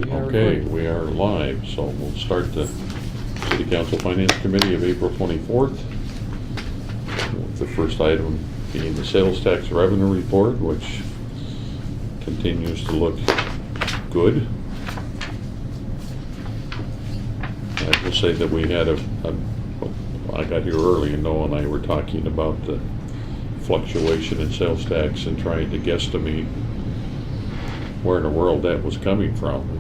Okay, we are live, so we'll start the City Council Finance Committee of April 24th. With the first item being the sales tax revenue report, which continues to look good. I will say that we had I got here early and Noah and I were talking about the fluctuation in sales tax and trying to guesstimate where in the world that was coming from,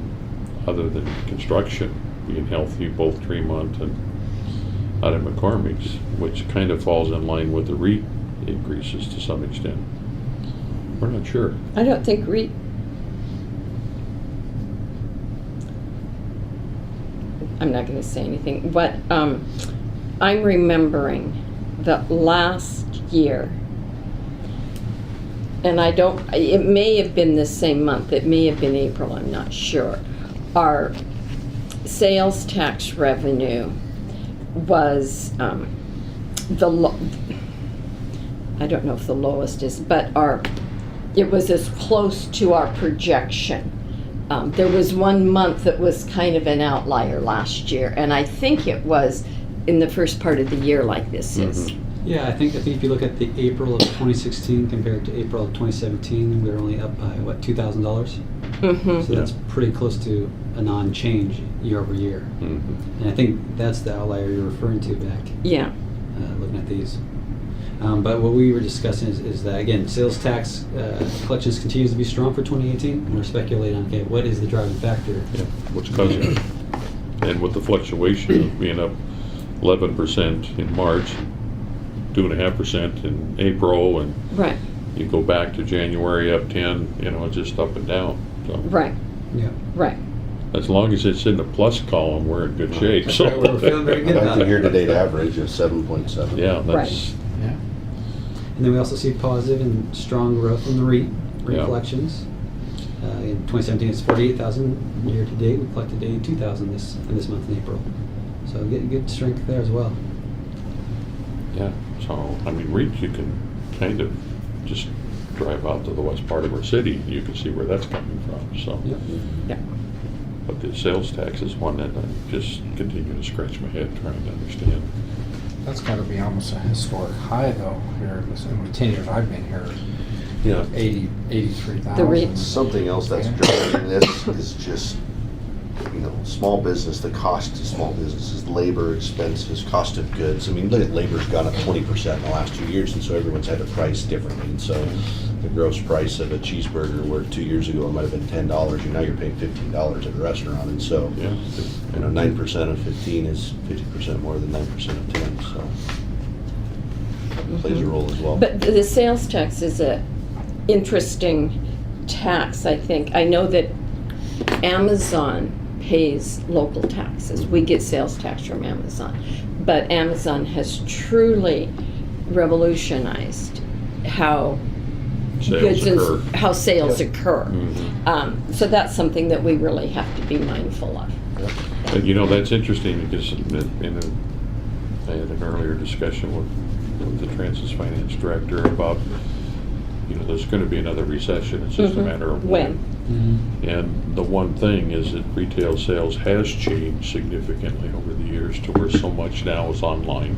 other than construction being healthy, both Tremont and out of McCormick's, which kind of falls in line with the REIT increases to some extent. We're not sure. I don't think REIT. I'm not going to say anything. What I'm remembering that last year, and it may have been the same month, it may have been April, I'm not sure. Our sales tax revenue was I don't know if the lowest is, but it was as close to our projection. There was one month that was kind of an outlier last year, and I think it was in the first part of the year like this is. Yeah, I think if you look at the April of 2016 compared to April of 2017, we were only up by, what, $2,000? Mm-hmm. So that's pretty close to a non-change year over year. Mm-hmm. And I think that's the outlier you're referring to back, Yeah. looking at these. But what we were discussing is that, again, sales tax collections continues to be strong for 2018. And we're speculating on, okay, what is the driving factor? Yeah, what's causing it? And with the fluctuation of being up 11% in March, 2.5% in April, and Right. you go back to January up 10, it's just up and down. So Right. Yeah. Right. as long as it's in the plus column, we're in good shape. That's So right, we're feeling very good Back about to it. year-to-date average of 7.7. yeah, that's And then we also see positive and strong growth in the REIT Yeah. collections. In 2017, it's 48,000. Year to date, we collected 82,000 in this month in April. So getting good strength there as well. yeah. So I mean, REIT, you can kind of just drive out to the west part of our city. You can see where that's coming from. So. Yep. Yeah. But the sales tax is one that I just continue to scratch my head trying to understand. That's got to be almost a historic high, though, here in the 10 years I've been here. Yeah. 83,000. The REIT. Something else that's driving this is just, small business, the cost to small businesses, labor expenses, cost of goods. I mean, look at labor's gone up 20% in the last 2 years, and so everyone's had to price differently. And so the gross price of a cheeseburger, where 2 years ago it might have been $10, and now you're paying $15 at a restaurant. And so, Yeah. 9% of 15 is 50% more than 9% of 10. So it plays a role as well. But the sales tax is a interesting tax, I think. I know that Amazon pays local taxes. We get sales tax from Amazon. But Amazon has truly revolutionized how Sales occur. how sales Yep. occur. Mhm. So that's something that we really have to be mindful of. And that's interesting because I had an earlier discussion with the Transys Finance Director about, there's going to be another recession. It's just a matter of when. And the one thing is that retail sales has changed significantly over the years to where so much now is online.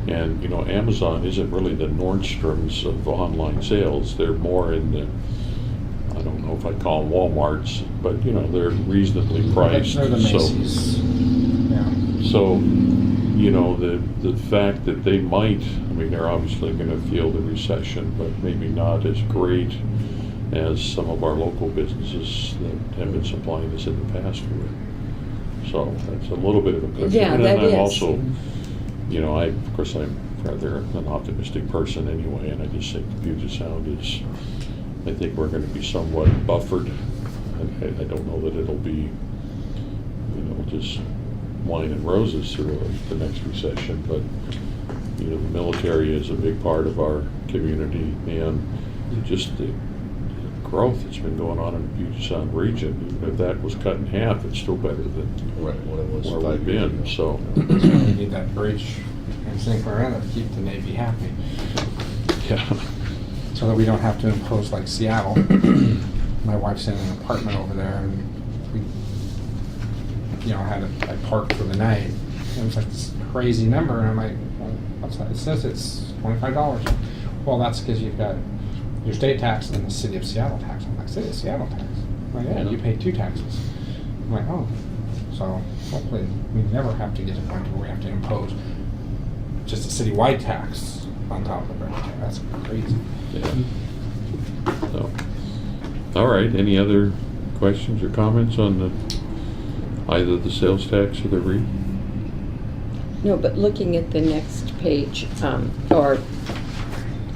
And, Amazon isn't really the Nordstroms of online sales. They're more in the, I don't know if I call them Walmarts, but, they're reasonably priced. They're the Macy's. Yeah. So, the fact that they might, they're obviously going to feel the recession, but maybe not as great as some of our local businesses that have been supplying us in the past would. So that's a little bit of a cushion. Yeah, And that I'm is. also, of course, I'm rather an optimistic person anyway, and I just think the Puget Sound is, I think we're going to be somewhat buffered. I don't know that it'll be, just wine and roses through the next recession, but, the military is a big part of our community, and just the growth that's been going on in the Puget Sound region, even if that was cut in half, it's still better than Right, what it was where 5 we've years been, ago. so. We need that bridge in St. Clair to keep the Navy happy, Yeah. so that we don't have to impose like Seattle. My wife's in an apartment over there, and we, you know, I parked for the night. It was like this crazy number, and I'm like, well, what's that? It says it's $25. Well, that's because you've got your state tax and the City of Seattle tax. I'm like, City of Seattle tax? I'm like, yeah, you pay 2 taxes. I'm like, oh. So hopefully we never have to get to the point where we have to impose just a citywide tax on top of everything. That's crazy. Yeah. So, all right, any other questions or comments on either the sales tax or the REIT? No, but looking at the next page, or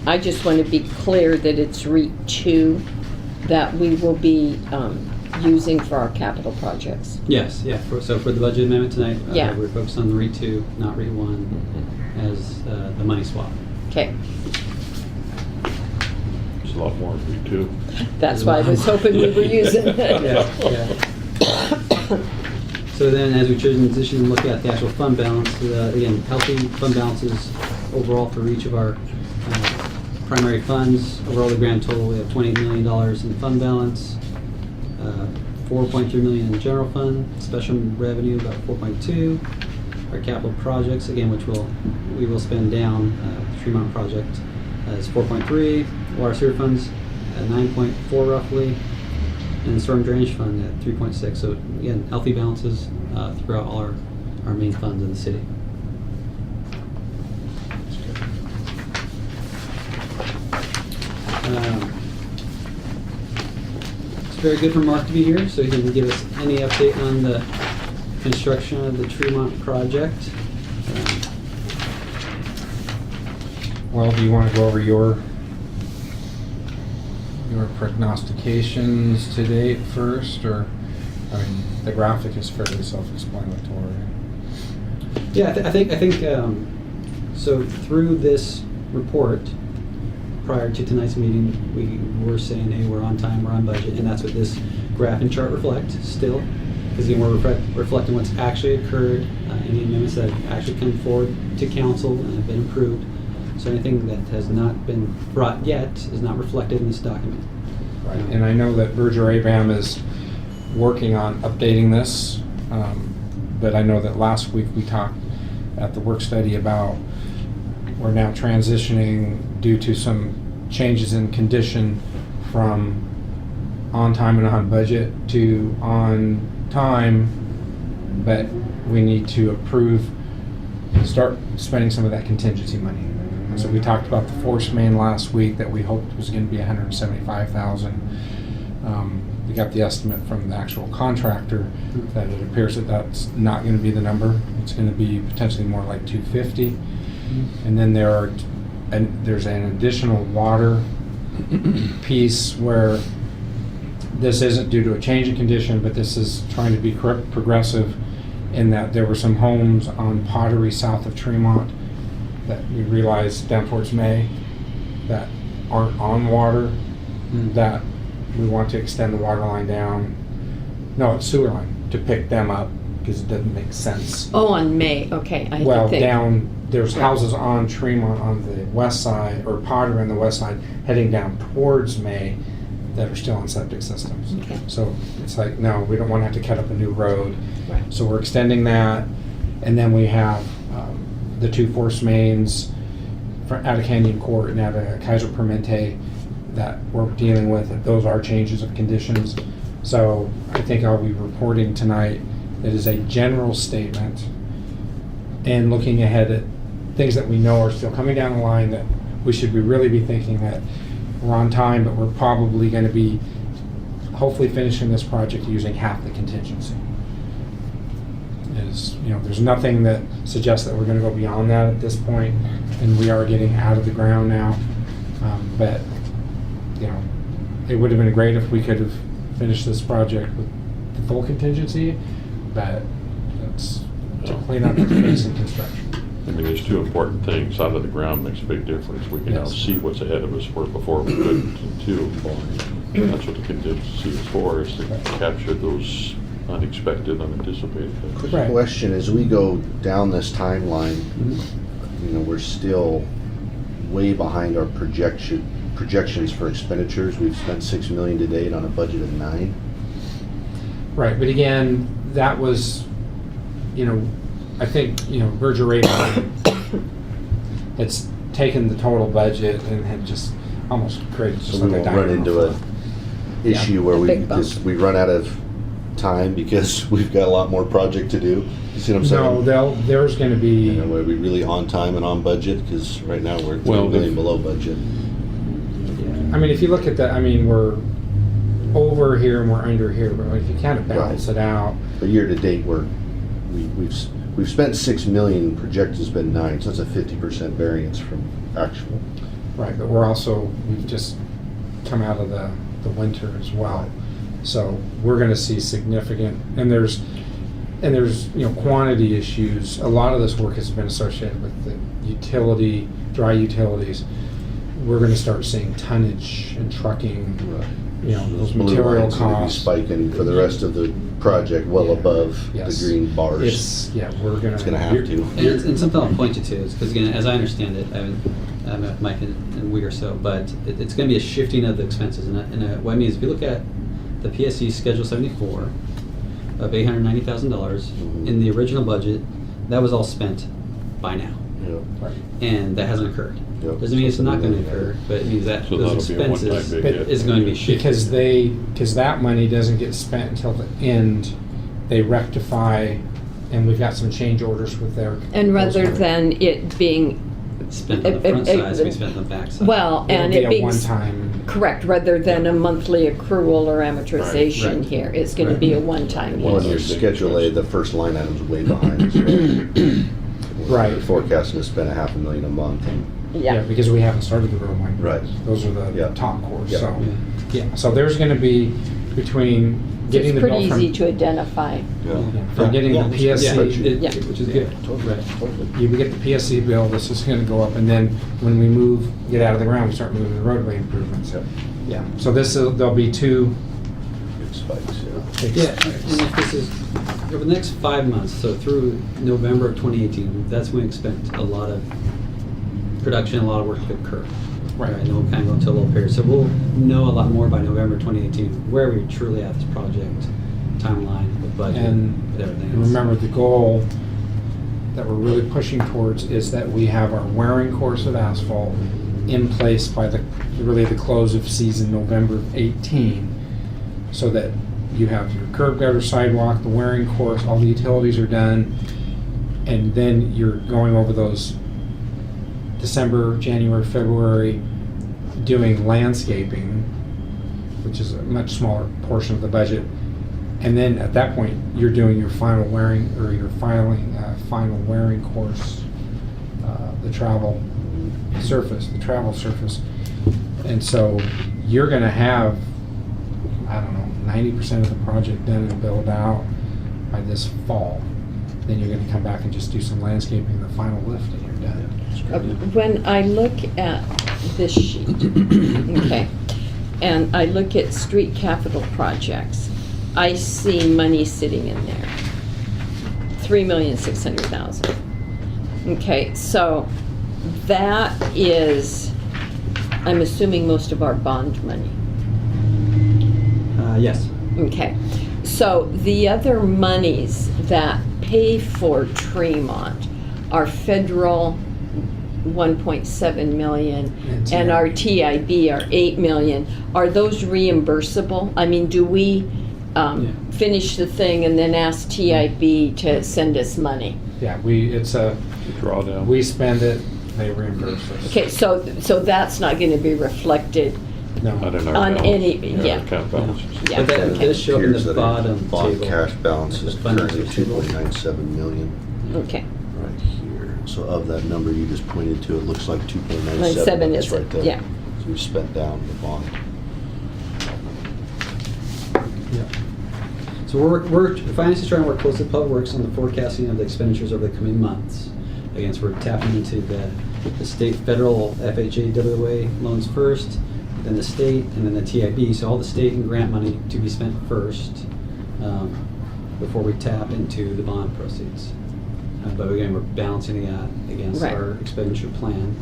I just want to be clear that it's REIT 2 that we will be using for our capital projects. Yes, yeah. So for the budget amendment tonight, Yeah. we're focused on the REIT 2, not REIT 1, as the money swap. Okay, There's a lot more in REIT too. that's why I was hoping we were using it. Yeah. So then, as we transition and look at the actual fund balance, again, healthy fund balances overall for each of our primary funds. Overall, the grand total, we have $28 million in fund balance, $4.3 million in general fund, special revenue about 4.2. Our capital projects, again, which we will spend down, the Tremont project is 4.3. Water sewer funds at 9.4 roughly, and the storm drainage fund at 3.6. So again, healthy balances throughout all our main funds in the city. It's very good for Mark to be here, so he can give us any update on the construction of the Tremont project. Well, do you want to go over your prognostications to date first, or, I mean, the graphic is fairly self-explanatory. Yeah, I think so. Through this report, prior to tonight's meeting, we were saying, hey, we're on time, we're on budget, and that's what this graph and chart reflect still. Because again, we're reflecting what's actually occurred, any amendments that have actually come forward to council and have been approved. So anything that has not been brought yet is not reflected in this document. Right. And I know that Berger Abraham is working on updating this, but I know that last week we talked at the work study about we're now transitioning due to some changes in condition from on time and on budget to on time, but we need to start spending some of that contingency money. So we talked about the force main last week that we hoped was going to be $175,000. We got the estimate from the actual contractor that it appears that that's not going to be the number. It's going to be potentially more like $250,000. And then there's an additional water piece where this isn't due to a change in condition, but this is trying to be progressive in that there were some homes on Pottery south of Tremont that we realized down towards May that aren't on water, that we want to extend the water line down. No, it's sewer line, to pick them up because it doesn't make sense. Oh, on May, okay. I had to Well, think. down, there's houses on Tremont on the west side, or Pottery on the west side, heading down towards May that are still on septic systems. Okay. So it's like, no, we don't want to have to cut up a new road. Right. So we're extending that, and then we have the 2 force mains out of Canyon Court and out of Kaiser Permanente that we're dealing with. Those are changes of conditions. So I think I'll be reporting tonight that is a general statement and looking ahead at things that we know are still coming down the line that we should really be thinking that we're on time, but we're probably going to be hopefully finishing this project using half the contingency. There's nothing that suggests that we're going to go beyond that at this point, and we are getting out of the ground now. But it would have been great if we could have finished this project with the full contingency, but it's to clean up the basic construction. I mean, there's 2 important things. Out of the ground makes a big difference. We can now Yes. see what's ahead of us where before we couldn't. And 2, that's what the contingency is for, is to capture those unexpected, unanticipated things. Right. Question, as we go down this timeline, we're still way behind our projections for expenditures. We've spent $6 million to date on a budget of $9 million. Right, but again, that was, I think, Berger Rayburn it's taken the total budget and had just almost created just So we like a won't run diagram into of a issue where A we big bump. just, we run out of time because we've got a lot more project to do. You see what I'm saying? No, there's going to be, And are we really on time and on budget? Because right now we're Well, 3 million if- below budget. I mean, if you look at that, I mean, we're over here and we're under here, but if you kind of balance it out, But year to date, we've spent 6 million, projected has been 9, so that's a 50% variance from actual. right, but we've just come out of the winter as well. So we're going to see significant, and there's quantity issues. A lot of this work has been associated with the dry utilities. We're going to start seeing tonnage and trucking, those Blue material line's gonna be costs. spiking for the rest of the project well Yeah. above Yes. the green bars. We're going to. It's gonna have to. And something I'll point you to is, because again, as I understand it, I met Mike in a week or so, but it's going to be a shifting of the expenses. And what I mean is, if you look at the PSC Schedule 74 of $890,000 in the original budget, that was all spent by now, Yeah. Right. and that hasn't occurred. Yep. Doesn't mean it's not going to Yeah. occur, but it means that So those that'll be a one-time expenses big hit. is going to be shifted. Because that money doesn't get spent until the end. They rectify, and we've got some change orders with their. And rather than it being, Spent on the front side, it's going to be spent on the back side. well, It'll and be it a being. one-time. Correct, rather than a monthly accrual or amortization Right. here, it's gonna be a one-time Well, in hit. your Schedule A, the first line item's way behind as well. Right. We're forecasting to spend $500,000 a month. And Yeah, because we haven't started the road line. Right. Those are the Yeah. top cores, Yeah. so, yeah, so there's gonna be between getting It's the pretty bill from. easy to identify. From getting the Yeah, PSC, Yeah. which is good. Right. you get the PSC bill, this is gonna go up, and then when we get out of the ground, we start moving the roadway improvements. Yep. Yeah, so there'll be two. Big spikes, yeah. big Yeah, spikes. and if this is, over the next 5 months, so through November of 2018, that's when we expect a lot of production, a lot of work to occur. Right. And then we'll kind of go into a little period. So we'll know a lot more by November 2018, where we truly at this project, timeline, the budget, And with everything else. remember, the goal that we're really pushing towards is that we have our wearing course of asphalt in place by the close of season November 18, so that you have your curb gutter, sidewalk, the wearing course, all the utilities are done, and then you're going over those December, January, February, doing landscaping, which is a much smaller portion of the budget. And then at that point, you're doing your final wearing, or your final wearing course, the travel surface. And so you're gonna have, I don't know, 90% of the project done and built out by this fall. Then you're gonna come back and just do some landscaping, the final lift, and you're done. When I look at this sheet, okay, and I look at street capital projects, I see money sitting in there. 3,600,000. Okay, so that is, I'm assuming most of our bond money. Yes. Okay, so the other monies that pay for Tremont are federal 1.7 million and our TIB are 8 million. Are those reimbursable? I mean, do we finish the thing and then ask TIB to send us money? Yeah, it's a, Drawdown. we spend it, they reimburse us. Okay, so that's not gonna be reflected, No. Not in our On balance, any- in our yeah. account balances. yeah, But that okay, does show up in Appears the that our bottom bond table. cash balance is The funding currently table. 2.97 million okay. right here. So of that number you just pointed to, it looks like 2.97. 97 That's is right it, there. yeah. So we spent down the bond. So we're finance is trying to work closely with Public Works on the forecasting of the expenditures over the coming months. Again, so we're tapping into the state, federal FHA, WA loans first, then the state, and then the TIB. So all the state and grant money to be spent first before we tap into the bond proceeds. But again, we're balancing that against Right. our expenditure plan,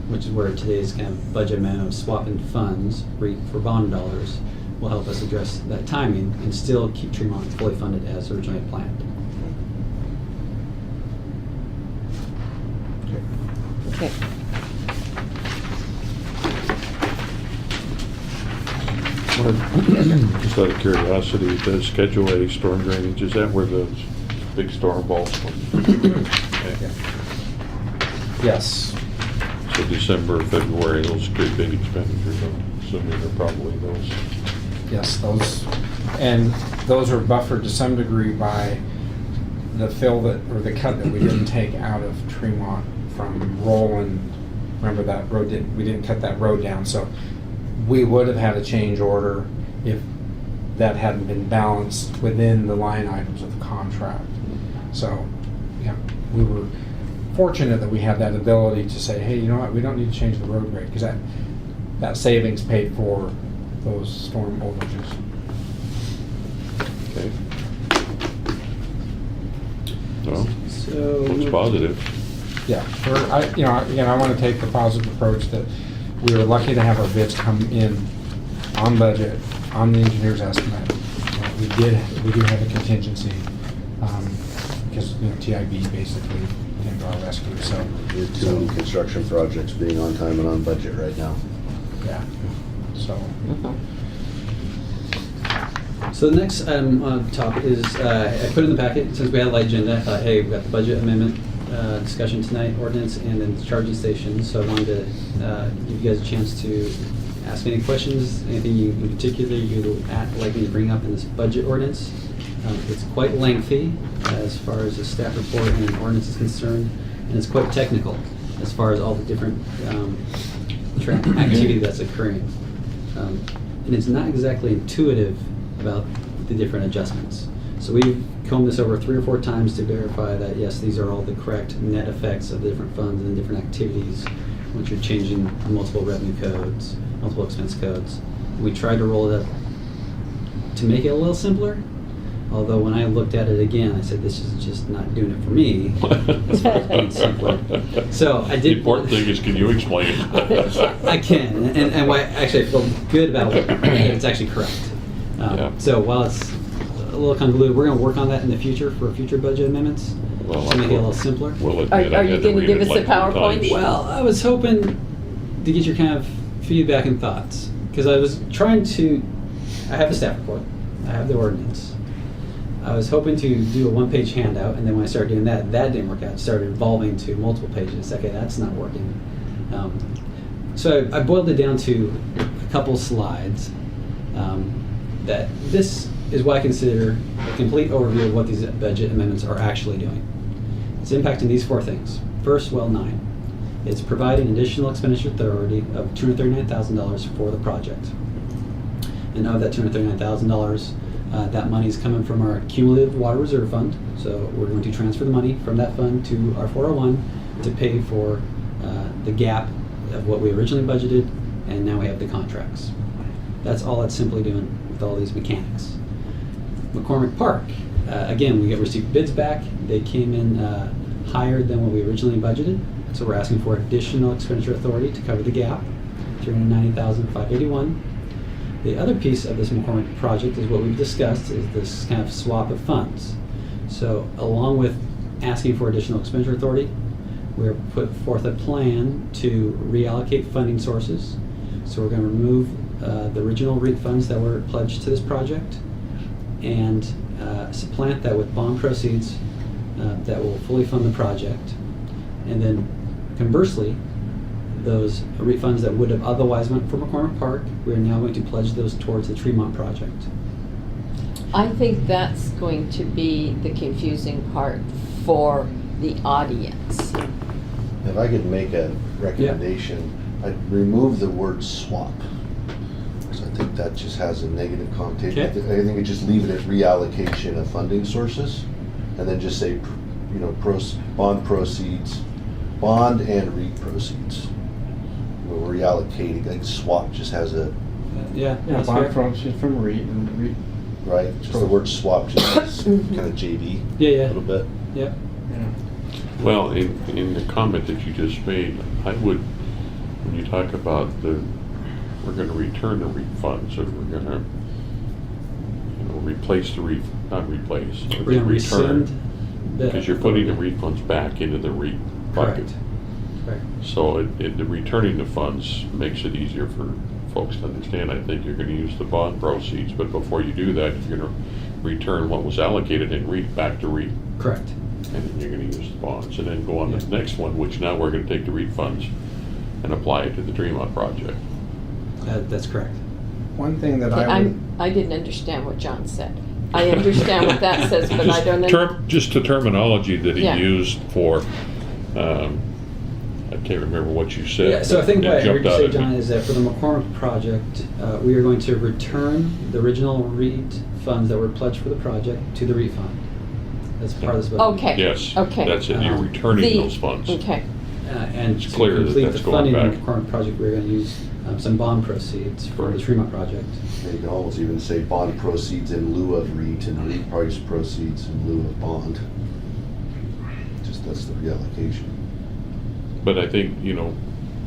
which is where today's kind of budget amount of swapping funds for bond dollars will help us address that timing and still keep Tremont fully funded as originally planned. Okay. Just out of curiosity, the Schedule A storm drainage, is that where those big storm vaults went? Okay. Yes. So December, February, those great big expenditures, I'm assuming they're probably those. Yes, those are buffered to some degree by the fill that, or the cut that we didn't take out of Tremont from Roland. Remember that road, we didn't cut that road down, so we would have had a change order if that hadn't been balanced within the line items of the contract. So, yeah, we were fortunate that we had that ability to say, hey, you know what, we don't need to change the road grade, because that savings paid for those storm overages. Okay. Well, So looks positive. Yeah, I want to take the positive approach that we were lucky to have our bids come in on budget, on the engineer's estimate. We do have a contingency, because, TIB basically came to our rescue, so. Your two construction projects being on time and on budget right now. Yeah, so. So the next item on top is, I put in the packet, since we had a light agenda, I thought, hey, we've got the budget amendment discussion tonight, ordinance, and then the charging stations. So I wanted to give you guys a chance to ask any questions, anything in particular you'd like me to bring up in this budget ordinance. It's quite lengthy as far as the staff report and the ordinance is concerned, and it's quite technical as far as all the different activity that's occurring. And it's not exactly intuitive about the different adjustments. So we've combed this over 3 or 4 times to verify that, yes, these are all the correct net effects of the different funds and the different activities once you're changing multiple revenue codes, multiple expense codes. We tried to roll it up to make it a little simpler, although when I looked at it again, I said, this is just not doing it for me as far as being simpler. So I did. The important thing is, can you explain it? I can, and why actually I feel good about it, that it's actually correct. Yeah. So while it's a little convoluted, we're going to work on that in the future for future budget amendments Well, to make it a little simpler. Will admit Are I you had to gonna read give it us like a 3 PowerPoint? times. Well, I was hoping to get your kind of feedback and thoughts, because I was trying to, I have the staff report, I have the ordinance. I was hoping to do a 1-page handout, and then when I started doing that, that didn't work out. It started evolving to multiple pages. Okay, that's not working. So I boiled it down to a couple slides. That this is what I consider a complete overview of what these budget amendments are actually doing. It's impacting these 4 things. First, well 9. It's providing additional expenditure authority of $239,000 for the project. And of that $239,000, that money is coming from our cumulative water reserve fund. So we're going to transfer the money from that fund to our 401 to pay for the gap of what we originally budgeted, and now we have the contracts. That's all it's simply doing with all these mechanics. McCormick Park, again, we received bids back. They came in higher than what we originally budgeted, so we're asking for additional expenditure authority to cover the gap, $390,581. The other piece of this McCormick project is what we've discussed, is this kind of swap of funds. So along with asking for additional expenditure authority, we're put forth a plan to reallocate funding sources. So we're going to remove the original REIT funds that were pledged to this project and supplant that with bond proceeds that will fully fund the project. And then conversely, those REIT funds that would have otherwise went for McCormick Park, we're now going to pledge those towards the Tremont project. I think that's going to be the confusing part for the audience. If I could make a recommendation, I'd remove the word swap. Because I think that just has a negative connotation. Okay. I think we just leave it at reallocation of funding sources, and then just say, bond proceeds, bond and REIT proceeds. We're reallocating, like swap just has a, Yeah, that's bond fair. proceeds from REIT and REIT. right, just the word swap just has kind of JV Yeah, a little bit. yeah. Well, in the comment that you just made, I would, when you talk about we're gonna return the REIT funds, or we're gonna, replace the not replace, We're gonna return. rescind the. Because you're putting the refunds back into the REIT bucket. Correct. Correct. So the returning the funds makes it easier for folks to understand. I think you're gonna use the bond proceeds, but before you do that, you're gonna return what was allocated in REIT back to REIT. Correct. And then you're gonna use the bonds, and then go on to the Yeah. next one, which now we're gonna take the REIT funds and apply it to the Tremont project. That's correct. One thing that I would, I didn't understand what John said. I understand what that says, but I don't know. Just the terminology that he Yeah. used for, I can't remember what you said. Yeah, so I think It what I heard jumped you out say, at me. John, is that for the McCormick project, we are going to return the original REIT funds that were pledged for the project to the REIT fund. That's part of this budget. Okay. Yes, Okay. that's it, you're Uh-huh. returning The- those funds. Okay, And It's to clear that complete the that's going funding of the back. McCormick project, we're going to use some bond proceeds for the Right. Tremont project. And you can almost even say bond proceeds in lieu of REIT and REIT price proceeds in lieu of bond. Just that's the reallocation. But I think,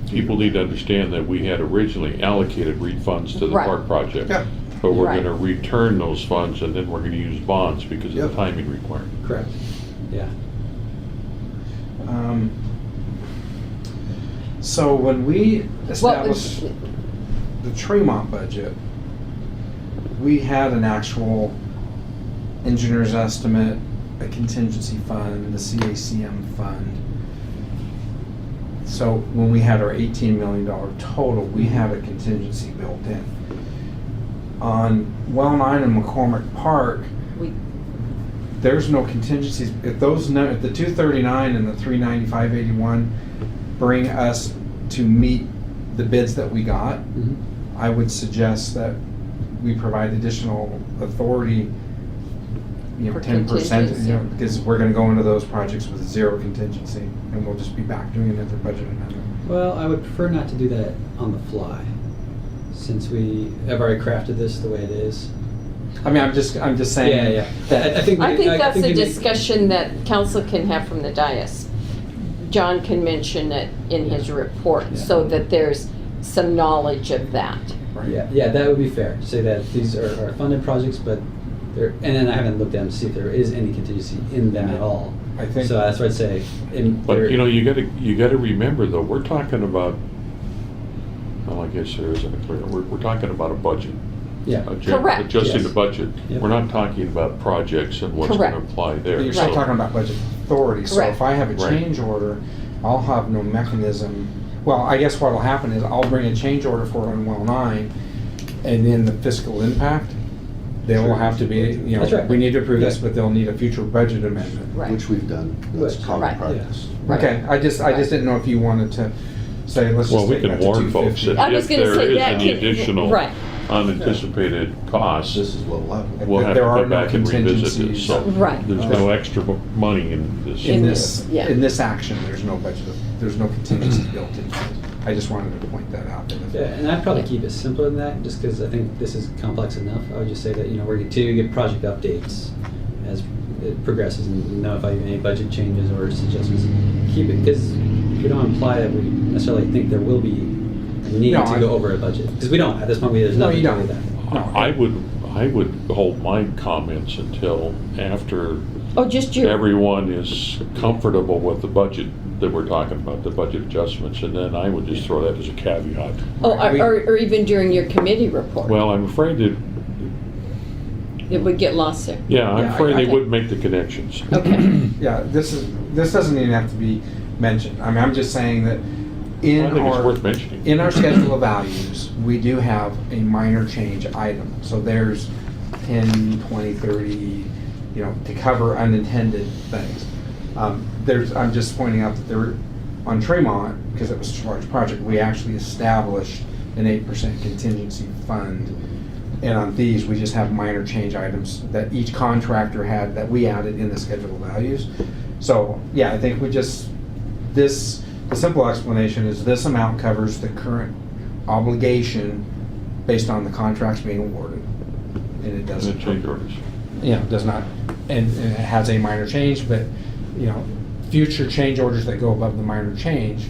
people need to understand that we had originally allocated REIT funds to the Right. park project. Yeah. But we're Right. gonna return those funds, and then we're gonna use bonds because of Yep. the timing requirement. Correct. Yeah. so when we well, established the Tremont budget, we had an actual engineer's estimate, a contingency fund, the CACM fund. So when we had our $18 million total, we had a contingency built in. On Well 9 and McCormick Park, we, there's no contingencies. If if the 239 and the 395.81 bring us to meet the bids that we got, Mhm. I would suggest that we provide additional authority, For 10%, contingency. because we're gonna go into those projects with zero contingency, and we'll just be back doing another budget amendment. Well, I would prefer not to do that on the fly, since we have already crafted this the way it is. I mean, I'm just saying. Yeah, yeah. that- I think that's a we need- discussion that council can have from the dais. John can mention it in his report, Yeah. so that there's some knowledge of that. Right. Yeah, that would be fair. Say that these are funded projects, but they're, and then I haven't looked at them to see if there is any contingency in them at all. I think. So that's what I'd say. But, you gotta remember though, we're talking about, well, I guess there isn't a clear, we're talking about a budget. Yeah. Correct. Adjusting Yes. the budget. Yep. We're not talking about projects and what's Correct. gonna apply But there. you're still So- talking about budget authority, so Correct. if I have a Right. change order, I'll have no mechanism. Well, I guess what'll happen is I'll bring a change order for it on Well 9, and then the fiscal impact, they will have to be, That's right. we need to approve this, Yeah. but they'll need a future budget amendment. Right. Which we've done. That's Right. common Right. practice. Right. Okay, I just Right. didn't know if you wanted to say, let's Well, just we take can that to warn folks 250. that I was if gonna there say is that any can- additional right. unanticipated costs, This is what will happen. we'll have to There are come no back and revisit it. contingencies. So Right. there's no extra money in this. In In this, this, yeah. in this action, there's no budget, there's no contingency built into it. I just wanted to point that out. Yeah, and I'd probably keep it simpler than that, just because I think this is complex enough. I would just say that, we're going to get project updates as it progresses and notify you of any budget changes or suggestions. Keep it, because we don't imply that we necessarily think there will be a need No, to go over a budget. Because we don't, at this point, there's No, nothing you to do don't. with that. No. I would hold my comments until after Oh, just your, everyone is comfortable with the budget that we're talking about, the budget adjustments, and then I would just throw that as a caveat. or even during your committee report. Well, I'm afraid that, It would get lost there. yeah, I'm Yeah, afraid they okay. wouldn't make the connections. Okay, Yeah, this doesn't even have to be mentioned. I mean, I'm just saying that I in think it's our, worth mentioning. in our schedule of values, we do have a minor change item. So there's 10, 20, 30, to cover unintended things. I'm just pointing out that there, on Tremont, because it was such a large project, we actually established an 8% contingency fund. And on these, we just have minor change items that each contractor had that we added in the schedule of values. So, yeah, I think the simple explanation is this amount covers the current obligation based on the contracts being awarded. And it And doesn't. the change orders. Does not, and it has a minor change, but, future change orders that go above the minor change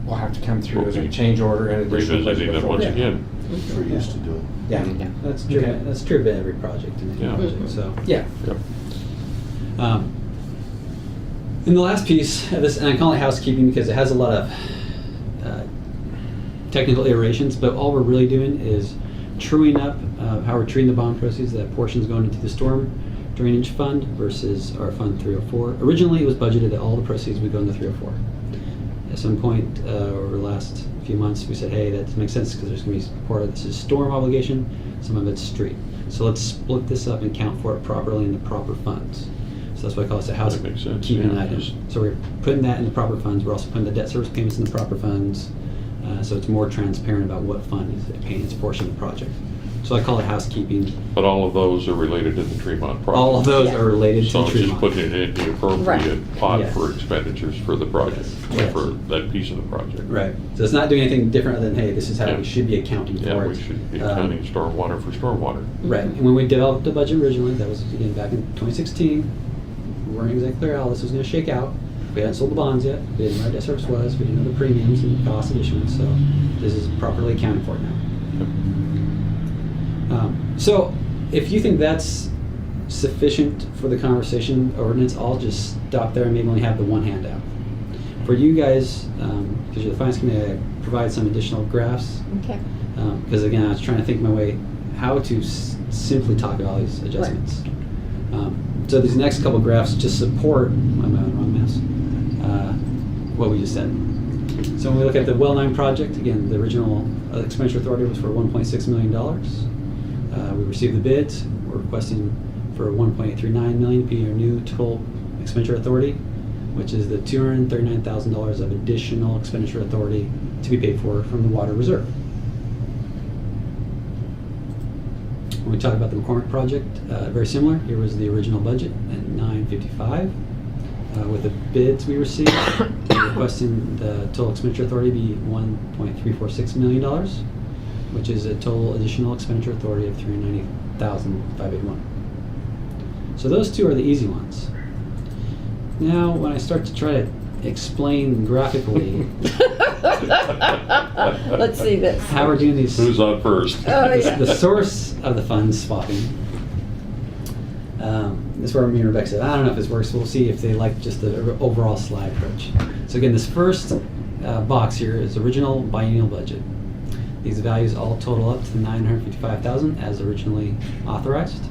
will have to come through as a change order and additional budget Revisiting them once authority. again. we're used to doing. Yeah, Yeah. that's true. Okay. That's true of every project in any Yeah. project. So yeah. Yep. And the last piece of this, and I call it housekeeping because it has a lot of technical iterations, but all we're really doing is truing up how we're treating the bond proceeds. That portion's going into the storm drainage fund versus our fund 304. Originally, it was budgeted that all the proceeds would go into 304. At some point over the last few months, we said, hey, that makes sense because there's going to be part of this is storm obligation, some of it's street. So let's split this up and count for it properly in the proper funds. So that's why I call it a That makes sense, housekeeping yeah. item. So we're putting that in the proper funds. We're also putting the debt service payments in the proper funds. So it's more transparent about what fund is paying its portion of the project. So I call it housekeeping. But all of those are related to the Tremont project. All of those Yeah. are related to So it's just Tremont. putting it in the appropriate pot Yes. for expenditures for the project, Yes. for that piece of the project. Right. So it's not doing anything different than, hey, this is how Yeah. we should be accounting Yeah, for it. we should be accounting stormwater for stormwater. Right. And when we developed the budget originally, that was again back in 2016, we weren't exactly clear how this was going to shake out. We hadn't sold the bonds yet. We didn't know what debt service was. We didn't know the premiums and the cost of issuance. So this is properly accounted for now. So if you think that's sufficient for the conversation ordinance, I'll just stop there and maybe only have the one handout. For you guys, because you're the finance committee, I provide some additional graphs. Okay. Because again, I was trying to think my way how to simply talk about all these adjustments. So these next couple graphs just support, wrong mouse, what we just said. So when we look at the Well 9 project, again, the original expenditure authority was for $1.6 million. We received the bids. We're requesting for $1.839 million to be our new total expenditure authority, which is the $239,000 of additional expenditure authority to be paid for from the water reserve. When we talk about the McCormick project, very similar. Here was the original budget at $955. With the bids we received, we're requesting the total expenditure authority be $1.346 million, which is a total additional expenditure authority of $390,581. So those two are the easy ones. Now, when I start to try to explain graphically Let's see this. how we're doing these, Who's on first? Oh, yeah. the source of the funds swapping. This is where me and Rebecca said, I don't know if this works. We'll see if they like just the overall slide approach. So again, this first box here is original biennial budget. These values all total up to $955,000 as originally authorized.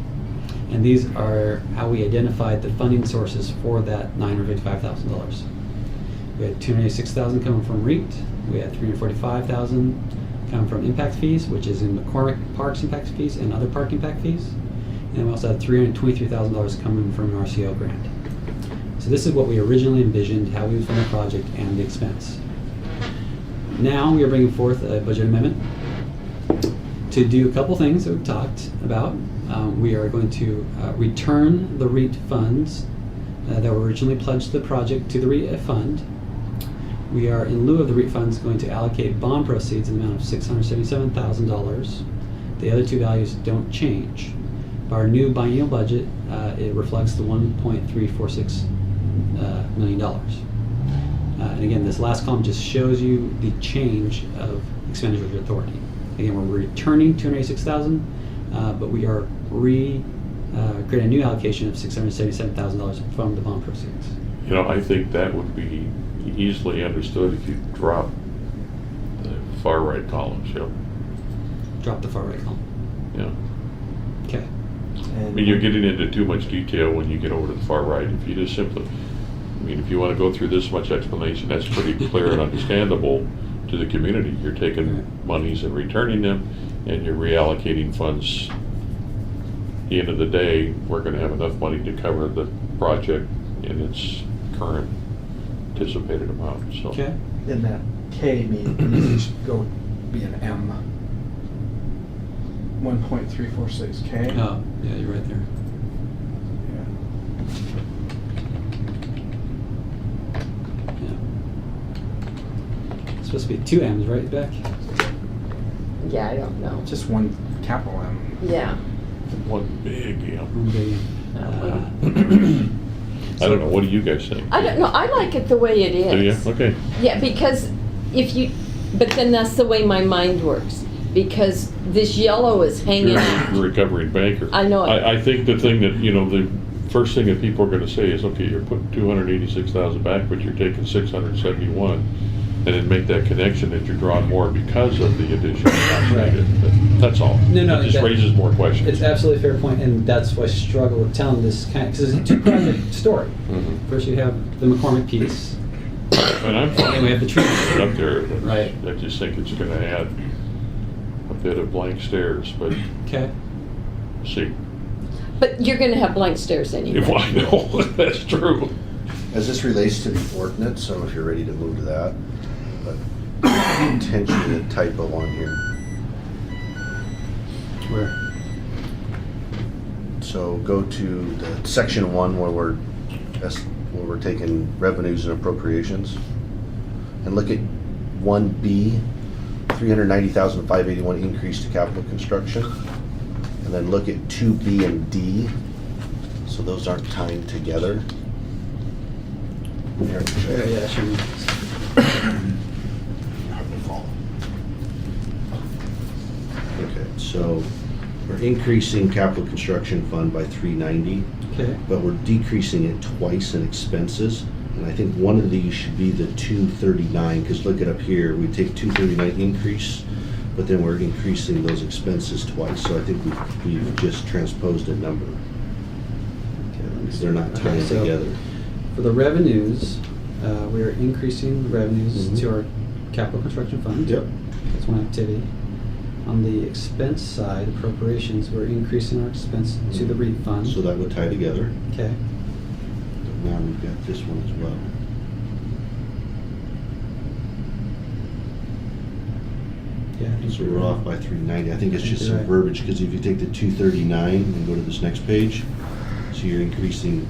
And these are how we identified the funding sources for that $955,000. We had $286,000 coming from REIT. We had $345,000 coming from impact fees, which is in McCormick Parks impact fees and other park impact fees. And we also had $323,000 coming from an RCO grant. So this is what we originally envisioned, how we would fund the project and the expense. Now we are bringing forth a budget amendment to do a couple things that we've talked about. We are going to return the REIT funds that were originally pledged to the project to the REIT fund. We are, in lieu of the REIT funds, going to allocate bond proceeds in the amount of $677,000. The other two values don't change. Our new biennial budget, it reflects the $1.346 million. And again, this last column just shows you the change of expenditure authority. Again, we're returning $286,000, but we are creating a new allocation of $677,000 from the bond proceeds. You know, I think that would be easily understood if you drop the far right columns, you know? Drop the far right column. Yeah. Okay. I mean, you're getting into too much detail when you get over to the far right. If you just simply, I mean, if you want to go through this much explanation, that's pretty clear and understandable to the community. You're taking monies and returning them, and you're reallocating funds. At the end of the day, we're going to have enough money to cover the project in its current anticipated amount, so. Okay. In that K needs to go be an M. 1.346K. Oh, yeah, you're right there. Yeah. It's supposed to be two M's, right, Beck? Yeah, I don't know. Just one capital M. Yeah. One big, yeah. One big M. I don't know, what do you guys think? I don't know. I like it the way it Do you? is. Okay. Yeah, because but then that's the way my mind works. because this yellow is hanging You're out. a recovering banker. I know it. I think the thing that, the first thing that people are gonna say is, okay, you're putting 286,000 back, but you're taking 671, and then make that connection that you're drawing more because of the additional tax Right. rate. That's all. No, It just that- raises more questions. It's absolutely a fair point, and that's why I struggle with telling this kind, because it's a two-project story. Mhm. First, you have the McCormick piece, And I'm and then we fine have the tree. up there. Right. I just think it's gonna add a bit of blank stares, but Okay. see. But you're gonna have blank stares anyway. If I know, that's true. As this relates to the ordinance, I don't know if you're ready to move to that, but intentionally a typo on here. Where? So go to the section 1 where we're taking revenues and appropriations. And look at 1B, 390,581 increase to capital construction. And then look at 2B and D. So those aren't tied together. Here, Yeah, sure. hardly follow. Okay, so we're increasing capital construction fund by 390, Okay. but we're decreasing it twice in expenses. And I think one of these should be the 239, because look it up here, we take 239 increase, but then we're increasing those expenses twice. So I think we've just transposed a number, because they're not Okay, tied so together. For the revenues, we are increasing the revenues Mhm. to our capital construction fund. Yep. That's one activity. On the expense side, appropriations, we're increasing our expense to the REIT fund. So that would tie together. Okay. Now we've got this one as well. Yeah, I think So you're we're right. off by 390. I think it's I think just you're some right. verbiage, because if you take the 239 and go to this next page, so you're increasing,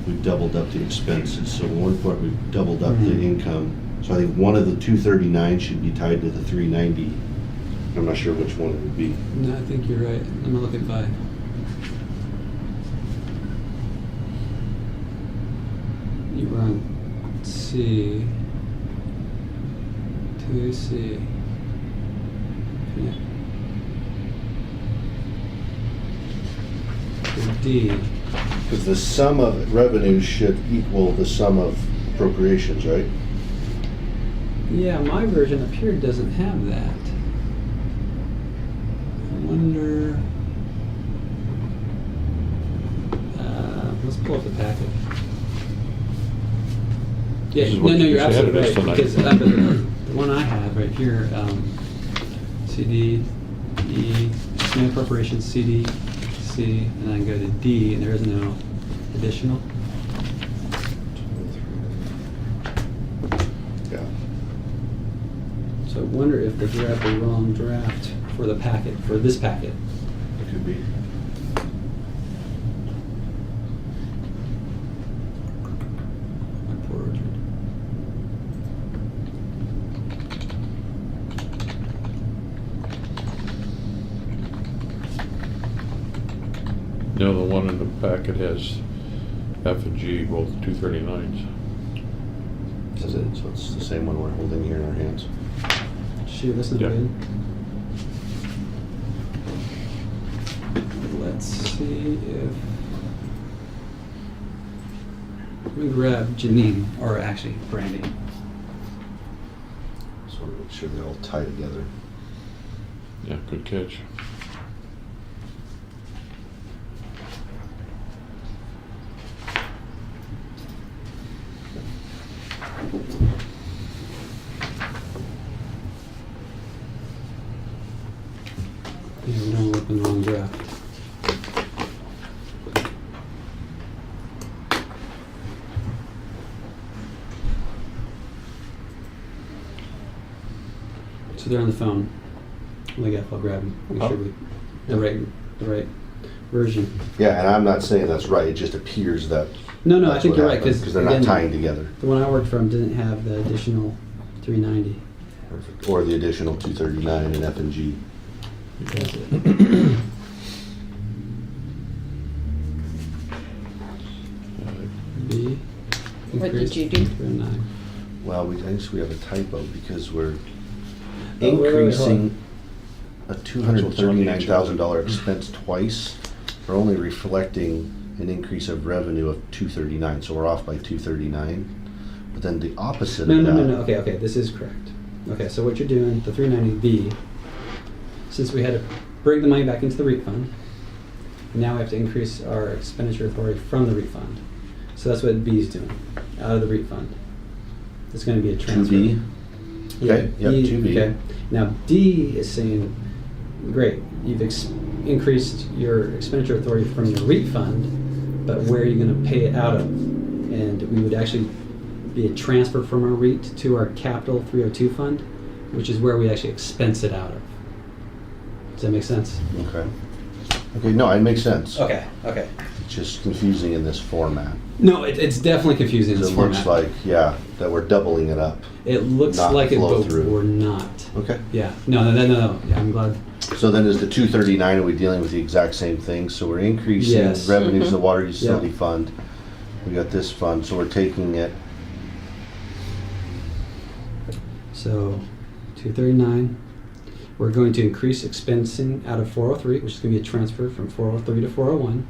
we've doubled up the expenses. So at one point, we've doubled up the Mhm. income. So I think one of the 239 should be tied to the 390. I'm not sure which one it would be. No, I think you're right. I'm gonna look at 5. You were on C. 2C. Yeah. The D. Because the sum of revenues should equal the sum of appropriations, right? Yeah, my version up here doesn't have that. I wonder. Let's pull up the packet. Yeah, This is no, what no, you you're just handed absolutely us right. tonight. Because the one I have right here, CD, E, main appropriations, CD, C, and then go to D, and there is no additional. Yeah. So I wonder if they grabbed the wrong draft for the packet, for this packet. It could be. My poor Richard. No, the one in the packet has F and G, both 239s. Is it? So it's the same one we're holding here in our hands. Shoot, that's not Yeah. good. Let's see if we grab Janine, or actually Brandy. So we'll make sure they all tie together. Yeah, good catch. Yeah, we don't open the wrong draft. So they're on the phone. When they get, I'll grab them. Make sure we the right version. Yeah, and I'm not saying that's right. It just appears that. No, I that's think what you're right happened, because they're not tying together, The one I worked from didn't have the additional 390. or the additional 239 in F and G. That's it. B. What did increase you do? 309. Well, I guess we have a typo because we're Oh, wait, hold increasing. a $239,000 expense twice, we're only reflecting an increase of revenue of 239, so we're off by 239. But then the opposite No, of that. no, okay, this is correct. Okay, so what you're doing, the 390B, since we had to bring the money back into the REIT fund, now we have to increase our expenditure authority from the REIT fund. So that's what B is doing, out of the REIT fund. It's gonna be a transfer. 2B. Okay, yep, B, 2B. Okay, now D is saying, great, you've increased your expenditure authority from your REIT fund, but where are you gonna pay it out of? And we would actually be a transfer from our REIT to our capital 302 fund, which is where we actually expense it out of. Does that make sense? Okay. Okay, no, it makes sense. Okay. It's just confusing in this format. No, it's definitely confusing in It this looks format. like, yeah, that we're doubling it up. It looks not like it, flow but through. we're not. Okay. Yeah, no, yeah, I'm glad. So then is the 239, are we dealing with the exact same thing? So we're increasing Yes. revenues of the water utility Yeah. fund. We got this fund, so we're taking it, So, 239. We're going to increase expensing out of 403, which is going to be a transfer from 403 to 401.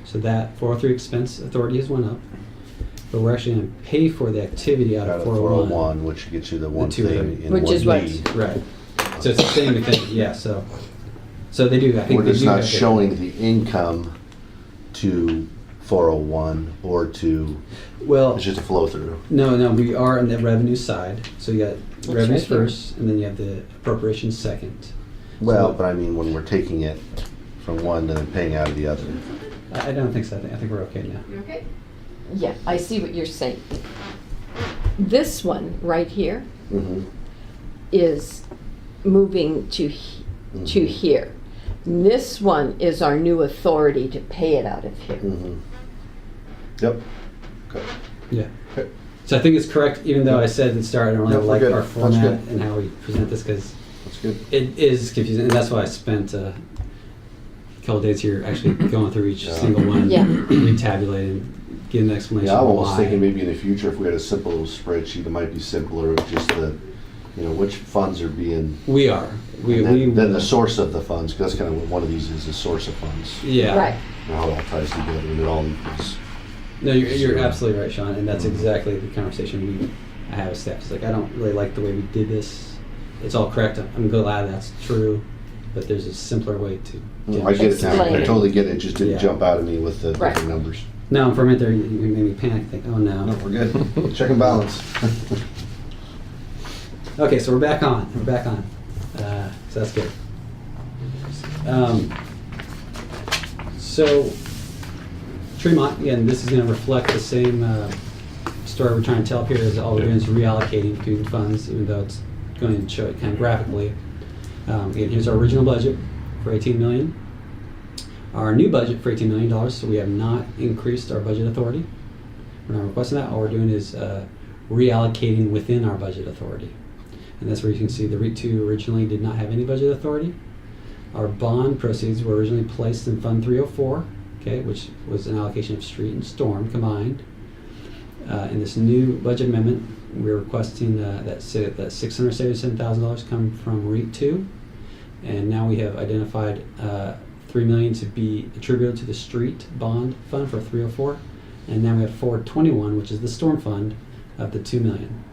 So that 403 expense authority has went up. But we're actually going to pay for the activity out of 401. which gets you the one two thing other- in Which is 1B. what- Right. So it's the same thing, yeah, so they do, I think We're they just do not have to- showing the income to 401 or to, Well, it's just a flow through. no, we are on the revenue side. So you got revenues right here. first, and then you have the appropriations second. Well, So- but I mean, when we're taking it from one and then paying out of the other. I don't think so. I think we're okay now. Okay. Yeah, I see what you're saying. This one right here Mhm. is moving to Mhm. here. This one is our new authority to pay it out of here. Mhm. Yep. Okay. Yeah. Okay. So I think it's correct, even though I said at the start I don't really No, we're like good. our That's format good. and how we present this because That's good. it is confusing, and that's why I spent a couple days here actually going through each Yeah. single one, Yeah. retabulating, getting an explanation. Yeah, I'm of almost why. thinking maybe in the future, if we had a simple spreadsheet, it might be simpler, of just the, which funds are being, We are. We then the source of the funds, because that's kind of what one of these is, the source of funds. Yeah. Right. And how it all ties together and it all equals. No, you're absolutely right, Sean, and that's exactly the conversation I have with staff. It's like I don't really like the way we did this. It's all correct. I'm glad that's true, but there's a simpler way to. I get it now, I Explain. totally get it, it just didn't Yeah. jump out at me with the Right. different numbers. No, for a minute there, you made me panic. Think, oh no. No, we're good. Check and balance. Okay, so we're back on. So that's good. So Tremont, again, this is going to reflect the same story we're trying to tell up here. Is all we're doing is reallocating between funds, even though it's going to show it kind of graphically. Again, here's our original budget for $18 million. Our new budget for $18 million. So we have not increased our budget authority. We're not requesting that. All we're doing is reallocating within our budget authority. And that's where you can see the REIT 2 originally did not have any budget authority. Our bond proceeds were originally placed in Fund 304, okay, which was an allocation of street and storm combined. In this new budget amendment, we're requesting that $677,000 come from REIT 2. And now we have identified $3 million to be attributable to the street bond fund for 304. And now we have 421, which is the storm fund, of the $2 million.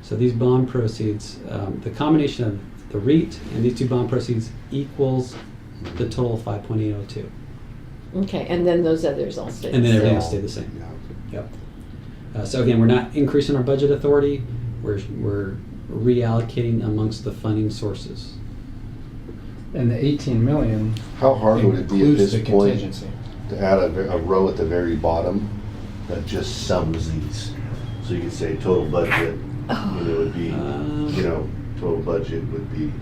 So these bond proceeds, the combination of the REIT and these two bond proceeds equals the total of 5.802. Okay, and then those others all stay. And then everything will the stay same. the same. Yeah. Yep. So again, we're not increasing our budget authority. We're reallocating amongst the funding sources. And the 18 million How hard would it be at includes this the point contingency. to add a row at the very bottom that just sums these? So you could say total budget, and it would be, total budget would be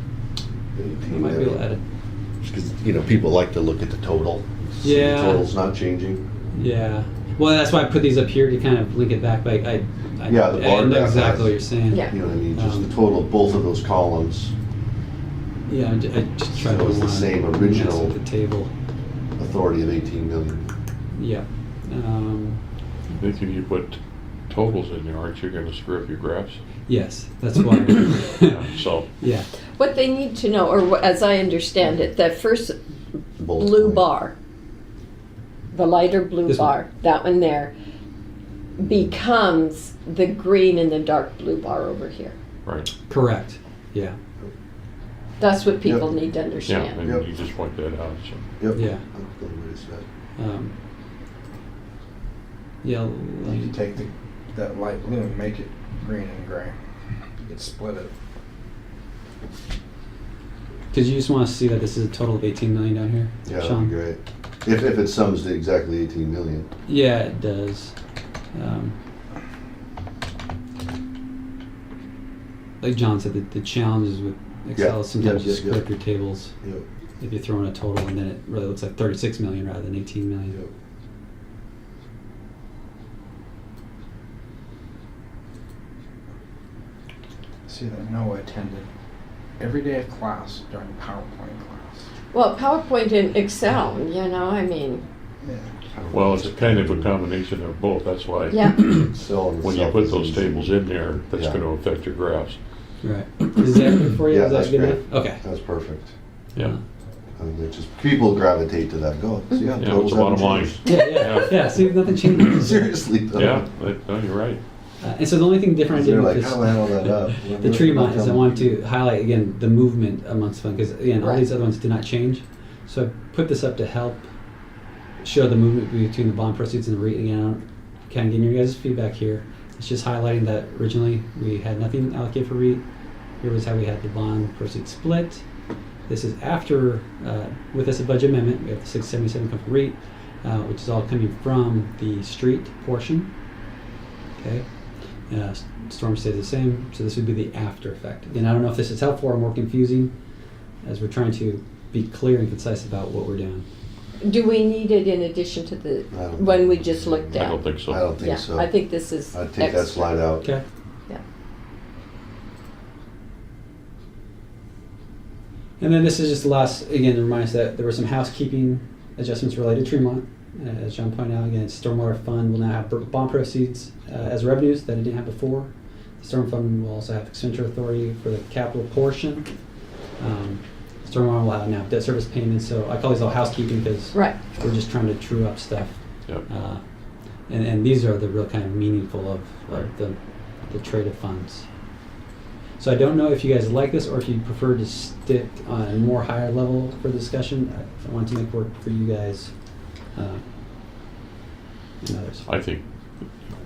We 18 might be able to add million. it. Because, people like to look at the total. See Yeah. The total's not changing. Yeah. Well, that's why I put these up here to kind of link it back. But Yeah, the bar I know graph exactly has- what you're saying. Yeah. You know what I mean? Just Um, the total of both of those columns, Yeah, I just tried So to it's the wanna same mess original- with the table. authority of 18 million. Yeah. I think if you put totals in there, aren't you gonna screw up your graphs? Yes, that's why. So, Yeah, What they need to know, or as I understand it, that first Bullet blue point. bar, the lighter blue This one. bar, that one there, becomes the green and the dark blue bar over here. right, correct. Yeah, That's what people Yep. need to yeah, understand. and Yep. you just point that out, so. Yep. Yeah. That's a good way to say it. Yeah, You can take that light blue and make it green and gray. You could split it. because you just want to see that this is a total of 18 million down here, Yeah, that'd Sean? be great. If it sums to exactly 18 million. Yeah, it does. Like John said, the challenges with Excel Yeah, is sometimes yeah, just yeah, screw up your tables Yep. if you're throwing a total and then it really looks like 36 million rather than 18 million. Yep. See that Noah attended every day of class during PowerPoint class. Well, PowerPoint and Excel, you know, I mean, Yeah. Well, it's kind of a combination of both, that's why. yeah. Excel in When you itself put is those easy. tables in there, that's Yeah. gonna affect your graphs. Right. Is that good for you? Yeah, Is that that's good great. enough? Okay. That's perfect. Yeah, I mean, it's just people gravitate to that. Go. See, yeah, totals it's the bottom haven't line. changed. Yeah. See, nothing changes. Seriously, though. Yeah, no, you're right. And so the only thing different I did They're with like, this, how do I handle that up? the Tremont, is I wanted to highlight again the movement amongst funds because again all Right. these other ones did not change. So I put this up to help show the movement between the bond proceeds and the REIT. Again, kind of getting your guys' feedback here. It's just highlighting that originally we had nothing allocated for REIT. Here was how we had the bond proceeds split. This is after, with this budget amendment, we have the 677 come from REIT, which is all coming from the street portion. Okay. Storm stays the same, so this would be the after effect. Again, I don't know if this is helpful or more confusing, as we're trying to be clear and concise about what we're doing. Do we need it in addition to the, I don't when we think- just looked I at? don't think so. I don't think Yeah, so. I think this is I'd take that extra. slide out. Okay. Yeah. And then this is just the last, again, to remind us that there were some housekeeping adjustments related to Tremont. As John pointed out, again, Stormwater Fund will now have bond proceeds as revenues that it didn't have before. The Storm Fund will also have expenditure authority for the capital portion. Stormwater will have now debt service payments, so I call these all housekeeping because Right. we're just trying to true up stuff. Yep. And these are the real kind of meaningful of Right. the trade of funds. So I don't know if you guys like this or if you prefer to stick on a more higher level for discussion. I want to make work for you guys and others. I think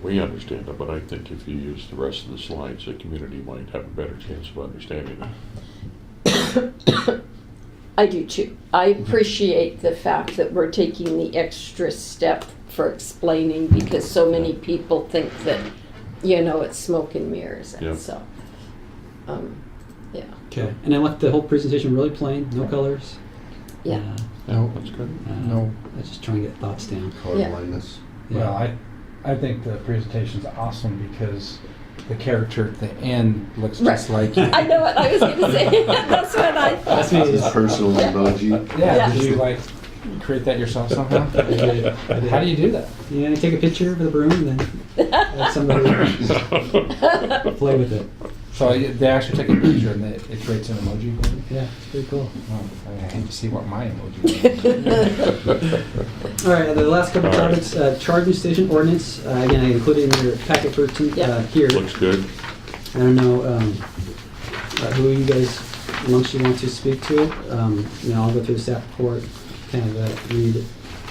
we understand it, but I think if you use the rest of the slides, the community might have a better chance of understanding it. I do too. I appreciate the fact that we're taking the extra step for explaining because so many people think that, you know, it's smoke and mirrors. Yeah. And so, yeah. Okay. And I left the whole presentation really plain, no colors. Yeah. Yeah, that's good. No. I just trying to get thoughts down. Color Yeah. blindness. Well, I think the presentation's awesome because the character at the end looks just like you. I know what I was going to say. That's what I thought. That's me. His personal emoji. Yeah, Yeah. did you like create that yourself somehow? I did. How do you do that? Yeah, you take a picture of the broom and then have somebody play with it. So they actually take a picture and it creates an emoji for you? Yeah, it's pretty cool. Oh, I hate to see what my emoji is. All right, the last couple of All right. topics, charging station ordinance, again, I included in your packet for Yeah. here. Looks good. I don't know who you guys amongst you want to speak to. I'll go through the staff report, kind of read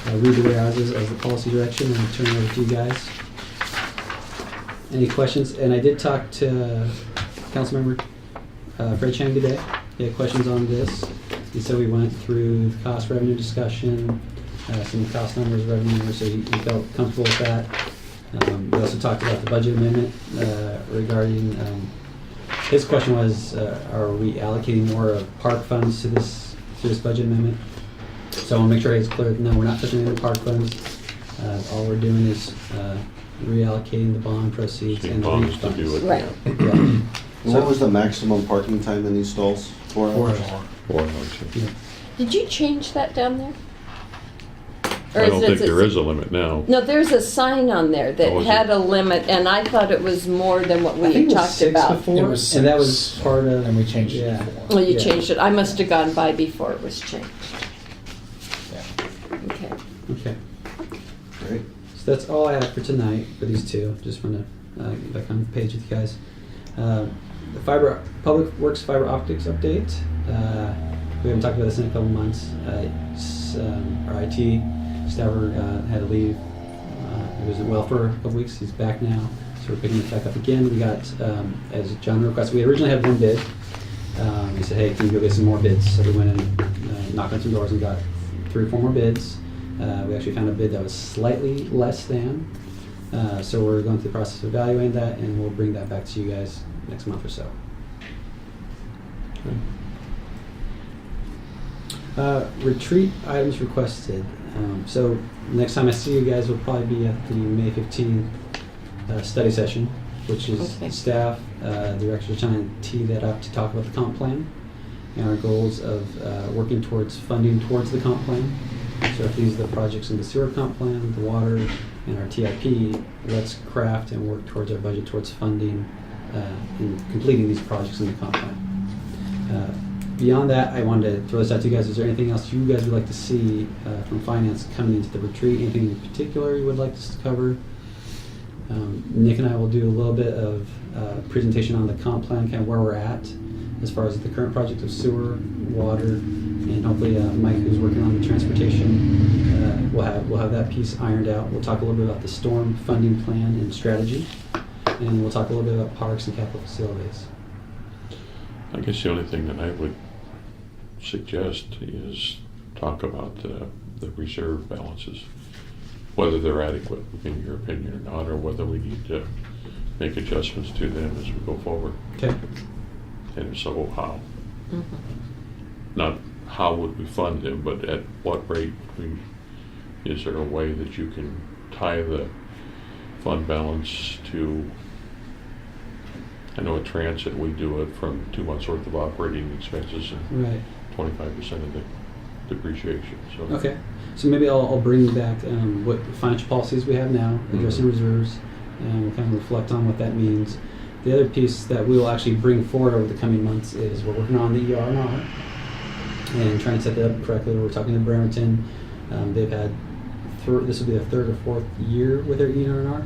the whereases as the policy direction and turn it over to you guys. Any questions? And I did talk to Councilmember Fred Chang today. He had questions on this. And so we went through the cost revenue discussion, some cost numbers, revenue numbers, so he felt comfortable with that. We also talked about the budget amendment regarding, his question was, are we allocating more of park funds to this budget amendment? So I want to make sure it's clear, no, we're not touching any park funds. All we're doing is reallocating the bond proceeds Seeing and the bonds REIT to funds. do it. Right. Yeah. And what was the maximum parking time in these stalls? 4 hours? 4 hours. Yeah. Did you change that down there? Or I don't it think says- there is a limit now. No, there's a sign on there Oh, that is had it? a limit, and I thought it was more than what I we think had it was talked 6 about. before, It was and that was 6, part of. and we changed it yeah. before. Well, you Yeah. changed it. I must have gone by before it was changed. Yeah. Okay. Okay. Great. So that's all I have for tonight for these two. Just want to get back on the page with you guys. The Public Works fiber optics update. We haven't talked about this in a couple months. Our IT staffer had to leave. He was well for a couple weeks. He's back now, so we're picking it back up again. We got, as John requested, we originally had one bid. He said, "Hey, can you go get some more bids?" So we went and knocked on some doors and got 3 or 4 more bids. We actually found a bid that was slightly less than. So we're going through the process of evaluating that, and we'll bring that back to you guys next month or so. Retreat items requested. So next time I see you guys will probably be at the May 15th study session, which is Okay. staff, directors are trying to tee that up to talk about the comp plan and our goals of working towards funding towards the comp plan. So if these are the projects in the sewer comp plan, the water, and our TIP, let's craft and work towards our budget towards funding and completing these projects in the comp plan. Beyond that, I wanted to throw this out to you guys. Is there anything else you guys would like to see from finance coming into the retreat? Anything in particular you would like us to cover? Nick and I will do a little bit of presentation on the comp plan, kind of where we're at as far as the current project of sewer, water, and hopefully Mike, who's working on the transportation, we'll have that piece ironed out. We'll talk a little bit about the storm funding plan and strategy, and we'll talk a little bit about parks and capital facilities. I guess the only thing that I would suggest is talk about the reserve balances, whether they're adequate in your opinion or not, or whether we need to make adjustments to them as we go forward. Okay. And if so, how? Mhm. Not how would we fund them, but at what rate? Is there a way that you can tie the fund balance to, I know at Transit we do it from 2 months worth of operating expenses and Right. 25% of the depreciation, so. Okay. So maybe I'll bring back what financial policies we have now, addressing reserves, and we'll kind of reflect on what that means. The other piece that we will actually bring forward over the coming months is we're working on the ER&R and trying to set that up correctly. We're talking to Bremerton. They've had, this will be their 3rd or 4th year with their ER&R,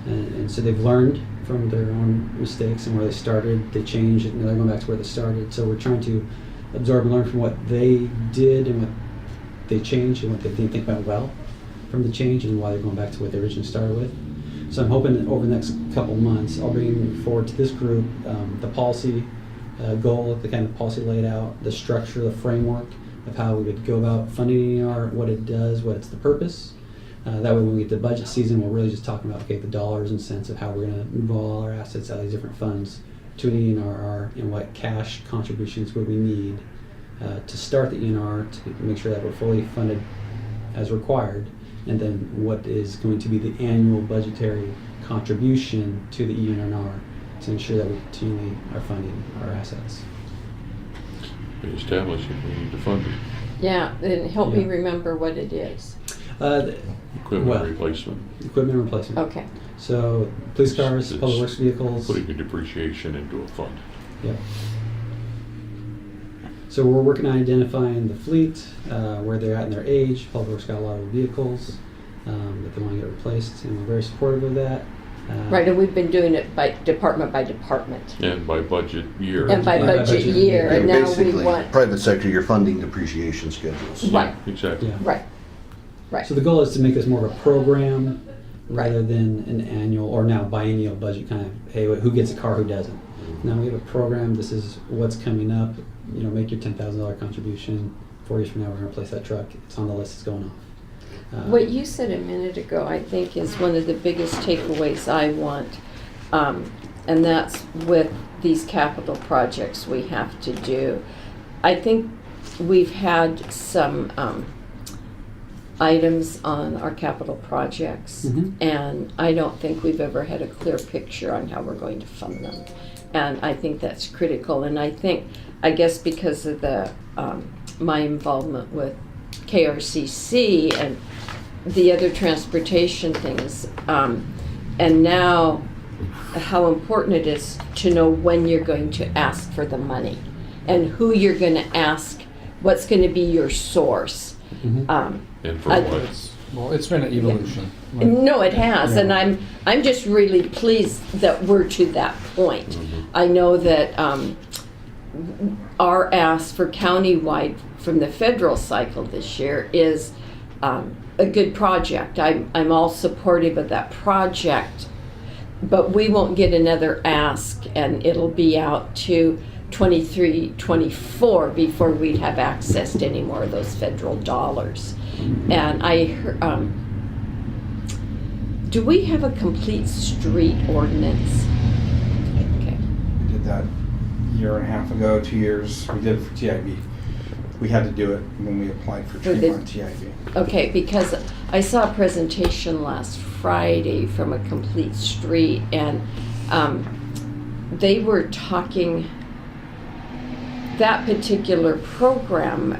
and so they've learned from their own mistakes and where they started. They changed, and they're going back to where they started. So we're trying to absorb and learn from what they did and what they changed and what they didn't think went well from the change and why they're going back to what they originally started with. So I'm hoping that over the next couple months, I'll bring forward to this group the policy goal, the kind of policy laid out, the structure, the framework of how we would go about funding ER, what it does, what it's the purpose. That way when we get to budget season, we're really just talking about, okay, the dollars and cents of how we're going to move all our assets out of these different funds to an ENR and what cash contributions would we need to start the ENR to make sure that we're fully funded as required, and then what is going to be the annual budgetary contribution to the ENR to ensure that we continually are funding our assets. We establish it, we need to fund it. Yeah, and help me Yeah. remember what it is. Equipment Well, replacement, Oh. Equipment replacement. Okay. So police cars, It's public works vehicles. putting your depreciation into a fund. Yep. So we're working on identifying the fleet, where they're at in their age. Public Works got a lot of vehicles that they want to get replaced, and we're very supportive of that. Right, and we've been doing it by department. And by budget year. And by By budget budget year, year. and now we Basically, want, private sector, you're funding depreciation schedules. Right. Exactly. Yeah. right, right. So the goal is to make this more of a program Right. rather than an annual or now biennial budget kind of, hey, who gets a car, who doesn't. Now we have a program, this is what's coming up, make your $10,000 contribution. 4 years from now, we're going to replace that truck. It's on the list, it's going off. What you said a minute ago, I think, is one of the biggest takeaways I want. And that's with these capital projects we have to do. I think we've had some items on our capital projects, Mhm. and I don't think we've ever had a clear picture on how we're going to fund them. And I think that's critical. And I guess because of the my involvement with KRCC and the other transportation things. And now, how important it is to know when you're going to ask for the money and who you're going to ask, what's going to be your source. Mhm. And for I- what? Well, it's been an evolution. No, it has, Yeah. and I'm just really pleased that we're to that point. Mhm. I know that our ask for countywide from the federal cycle this year is a good project. I'm all supportive of that project, but we won't get another ask, and it'll be out to 23, 24 before we'd have access to any more of those federal dollars. And do we have a complete street ordinance? Okay. We did that a year and a half ago, 2 years. We did it for TIB. We had to do it when we applied for For the- Tremont TIB. Okay, because I saw a presentation last Friday from a complete street, and they were talking, that particular program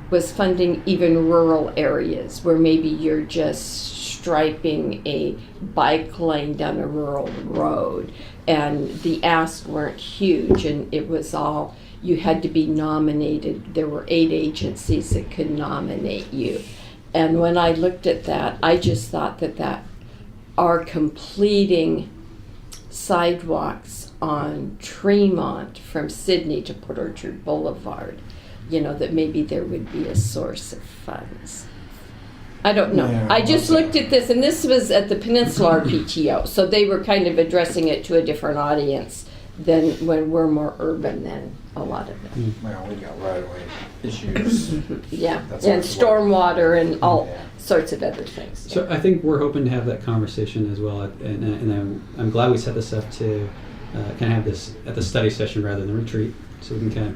was funding even rural areas where maybe you're just striping a bike lane down a rural road, and the asks weren't huge, and it was all, you had to be nominated. There were 8 agencies that could nominate you. And when I looked at that, I just thought that our completing sidewalks on Tremont from Sydney to Port Orchard Boulevard, that maybe there would be a source of funds. I don't know. Yeah, I just looked at this, and this was at the Peninsula RPTO, so they were kind of addressing it to a different audience than when we're more urban than a lot of them. Well, we got right-of-way issues. Yeah, That's and always what- stormwater and all Yeah. sorts of other things. So I think we're hoping to have that conversation as well, and I'm glad we set this up to kind of have this at the study session rather than retreat, so we can kind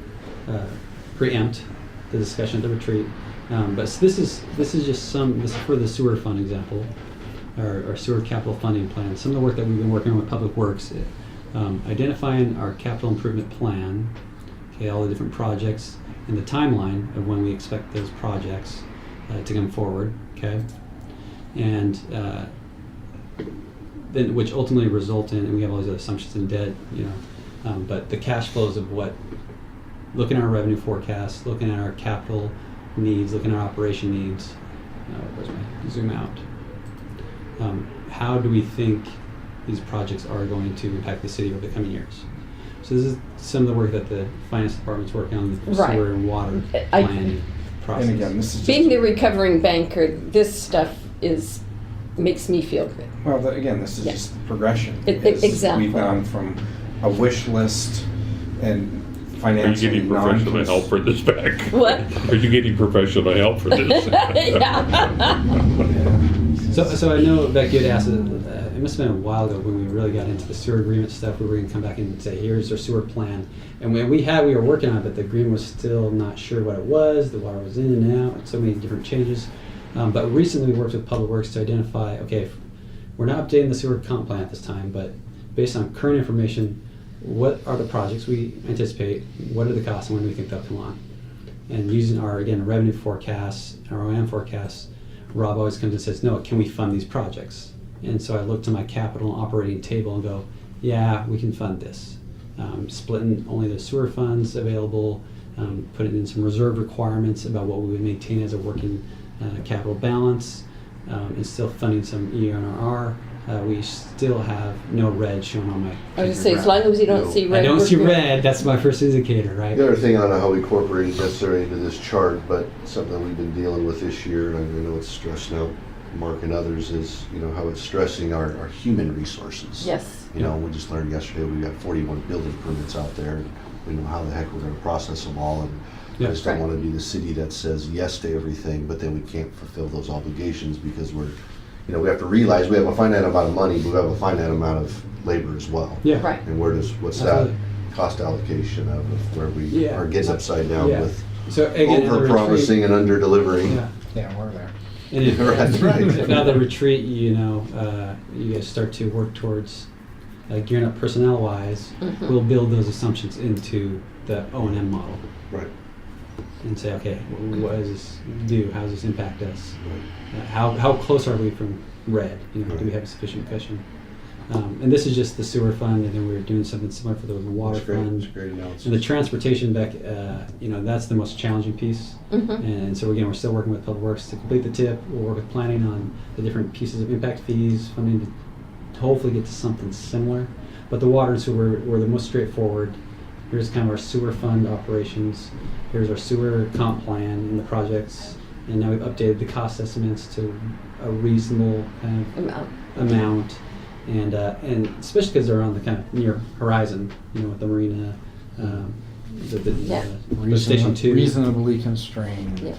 of preempt the discussion at the retreat. But this is just this is for the sewer fund example, our sewer capital funding plan. Some of the work that we've been working on with Public Works, identifying our capital improvement plan, okay, all the different projects, and the timeline of when we expect those projects to come forward, okay, and then which ultimately result in, and we have all these other assumptions in debt, but the cash flows of what, looking at our revenue forecast, looking at our capital needs, looking at our operation needs, where's my zoom out? How do we think these projects are going to impact the city over the coming years? So this is some of the work that the finance department's working on, the Right. sewer and water I- planning process. And again, this is just... Being the recovering banker, this stuff makes me feel good. Well, again, this is Yeah. just the progression. Exactly. We've gone from a wish list and Are you financing. getting professional help for this back? What? Are you getting professional help for this? Yeah. So I know Becky had asked, it must have been a while ago when we really got into the sewer agreement stuff, we were gonna come back and say, here's our sewer plan. And when we were working on it, but the agreement was still not sure what it was, the water was in and out, and so many different changes. But recently we worked with Public Works to identify, okay, we're not updating the sewer comp plan at this time, but based on current information, what are the projects we anticipate, what are the costs, and when do we think they'll come on? And using our, again, revenue forecasts, our O&M forecasts, Rob always comes and says, no, can we fund these projects? And so I look to my capital and operating table and go, yeah, we can fund this. Splitting only the sewer funds available, putting in some reserve requirements about what we would maintain as a working capital balance, and still funding some ENRR. We still have no red shown on my. I was gonna say, as long as you don't No. see red. I don't we're see good. red, that's my first indicator, right? The other thing, I don't know how we incorporate it necessarily into this chart, but something that we've been dealing with this year, and I know it's stressing out Mark and others, is, how it's stressing our human resources. Yes. We just learned yesterday, we've got 41 building permits out there, and we know how the heck we're gonna process them all, and Yeah. I just don't Right. wanna be the city that says yes to everything, but then we can't fulfill those obligations because we have to realize we have a finite amount of money, but we have a finite amount of labor as well. Yeah. Right. And what's that Absolutely. cost allocation of where we Yeah. are getting upside down Yeah. with So again, at the over-promising and under-delivering. retreat- Yeah. Yeah, we're there. And if, That's right. if now the retreat, you guys start to work towards gearing up personnel-wise, Mhm. we'll build those assumptions into the O&M model. Right. and say, okay, what does this do? How does this impact us? How close are we from red? You know, do we have sufficient cushion? And this is just the sewer fund, and then we're doing something similar for the water That's great. fund. That's great analysis. And the transportation back, you know, that's the most challenging piece. Mhm. And so again, we're still working with Public Works to complete the tip. We'll work with planning on the different pieces of impact fees, funding to hopefully get to something similar. But the water and sewer were the most straightforward. Here's kind of our sewer fund operations. Here's our sewer comp plan and the projects. And now we've updated the cost estimates to a reasonable kind of amount. And especially because they're on the kind of near horizon, you know, with the marina, Yeah. the Station 2. Reasonably constrained. Yeah.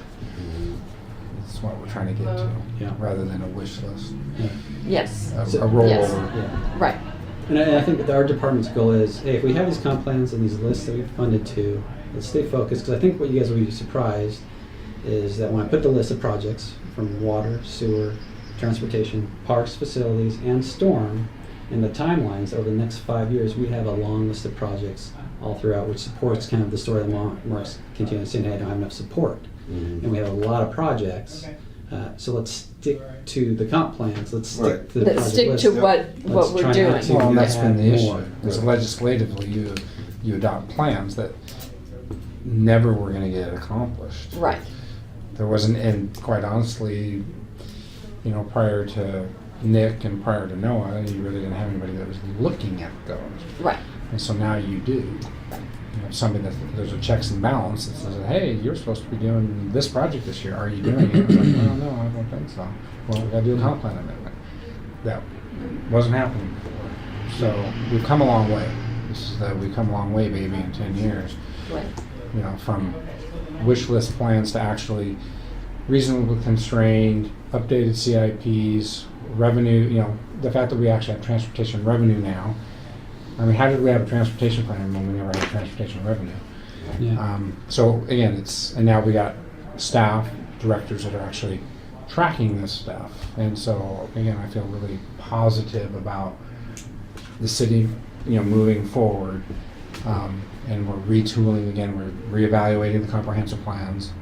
That's what we're trying to get to, Yeah. rather than a wish list, Yeah. Yes, a So- rollover. Yes. Yeah. right. And I think that our department's goal is, hey, if we have these comp plans and these lists that we've funded to, let's stay focused, because I think what you guys will be surprised is that when I put the list of projects from water, sewer, transportation, parks, facilities, and storm, and the timelines over the next 5 years, we have a long list of projects all throughout, which supports kind of the story that Mark's continuing saying, hey, I don't have enough support. Mhm. And we have a lot of projects, so let's stick to the comp plans, let's stick Right. to the Let's project stick list. to Yep. what Let's we're try doing. not to Well, and that's been the add issue, more. is legislatively, you adopt plans that never were gonna get accomplished. Right, There wasn't, and quite honestly, you know, prior to Nick and prior to Noah, you really didn't have anybody that was looking at those. right. And so now you do. You know, somebody that, there's a checks and balance that says, hey, you're supposed to be doing this project this year, are you doing it? It's like, well, no, I don't think so. Well, we gotta do a comp plan amendment. That wasn't happening before. So we've come a long way. We've come a long way, baby, in 10 years. Right. You know, from wish list plans to actually reasonably constrained, updated CIPs, revenue, you know, the fact that we actually have transportation revenue now. I mean, how did we have a transportation plan when we never had transportation revenue? Yeah. So again, and now we got staff, directors that are actually tracking this stuff. And so again, I feel really positive about the city, you know, moving forward. And we're retooling again, we're reevaluating the comprehensive plans,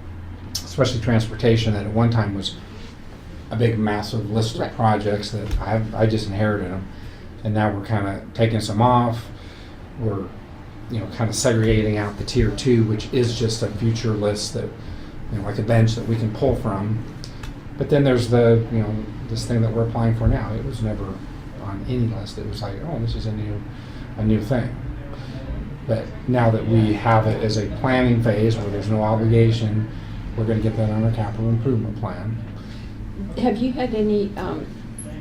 especially transportation that at one time was a big massive list of Right. projects that I just inherited them. And now we're kind of taking some off. We're, you know, kind of segregating out the tier 2, which is just a future list that, you know, like a bench that we can pull from. But then there's the, you know, this thing that we're applying for now. It was never on any list. It was like, oh, this is a new thing. But now that we have it as a planning phase where there's no obligation, we're going to get that on our capital improvement plan. Have you had any,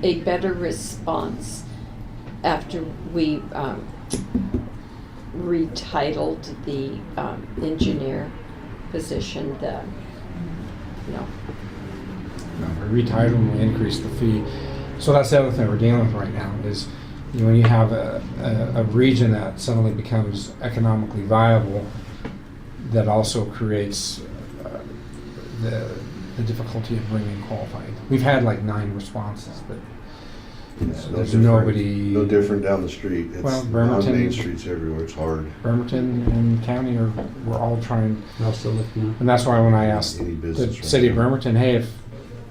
a better response after we retitled the engineer position, We retitled and we increased the fee. So that's the other thing we're dealing with right now is, you know, when you have a region that suddenly becomes economically viable, that also creates the difficulty of bringing qualified. We've had like 9 responses, but It's no there's different- nobody. No different down the street. It's Well, on Bremerton- main streets everywhere. It's hard. Bremerton and county we're all trying, We're all still looking at. and that's why when I asked Any the business right city of now. Bremerton, hey,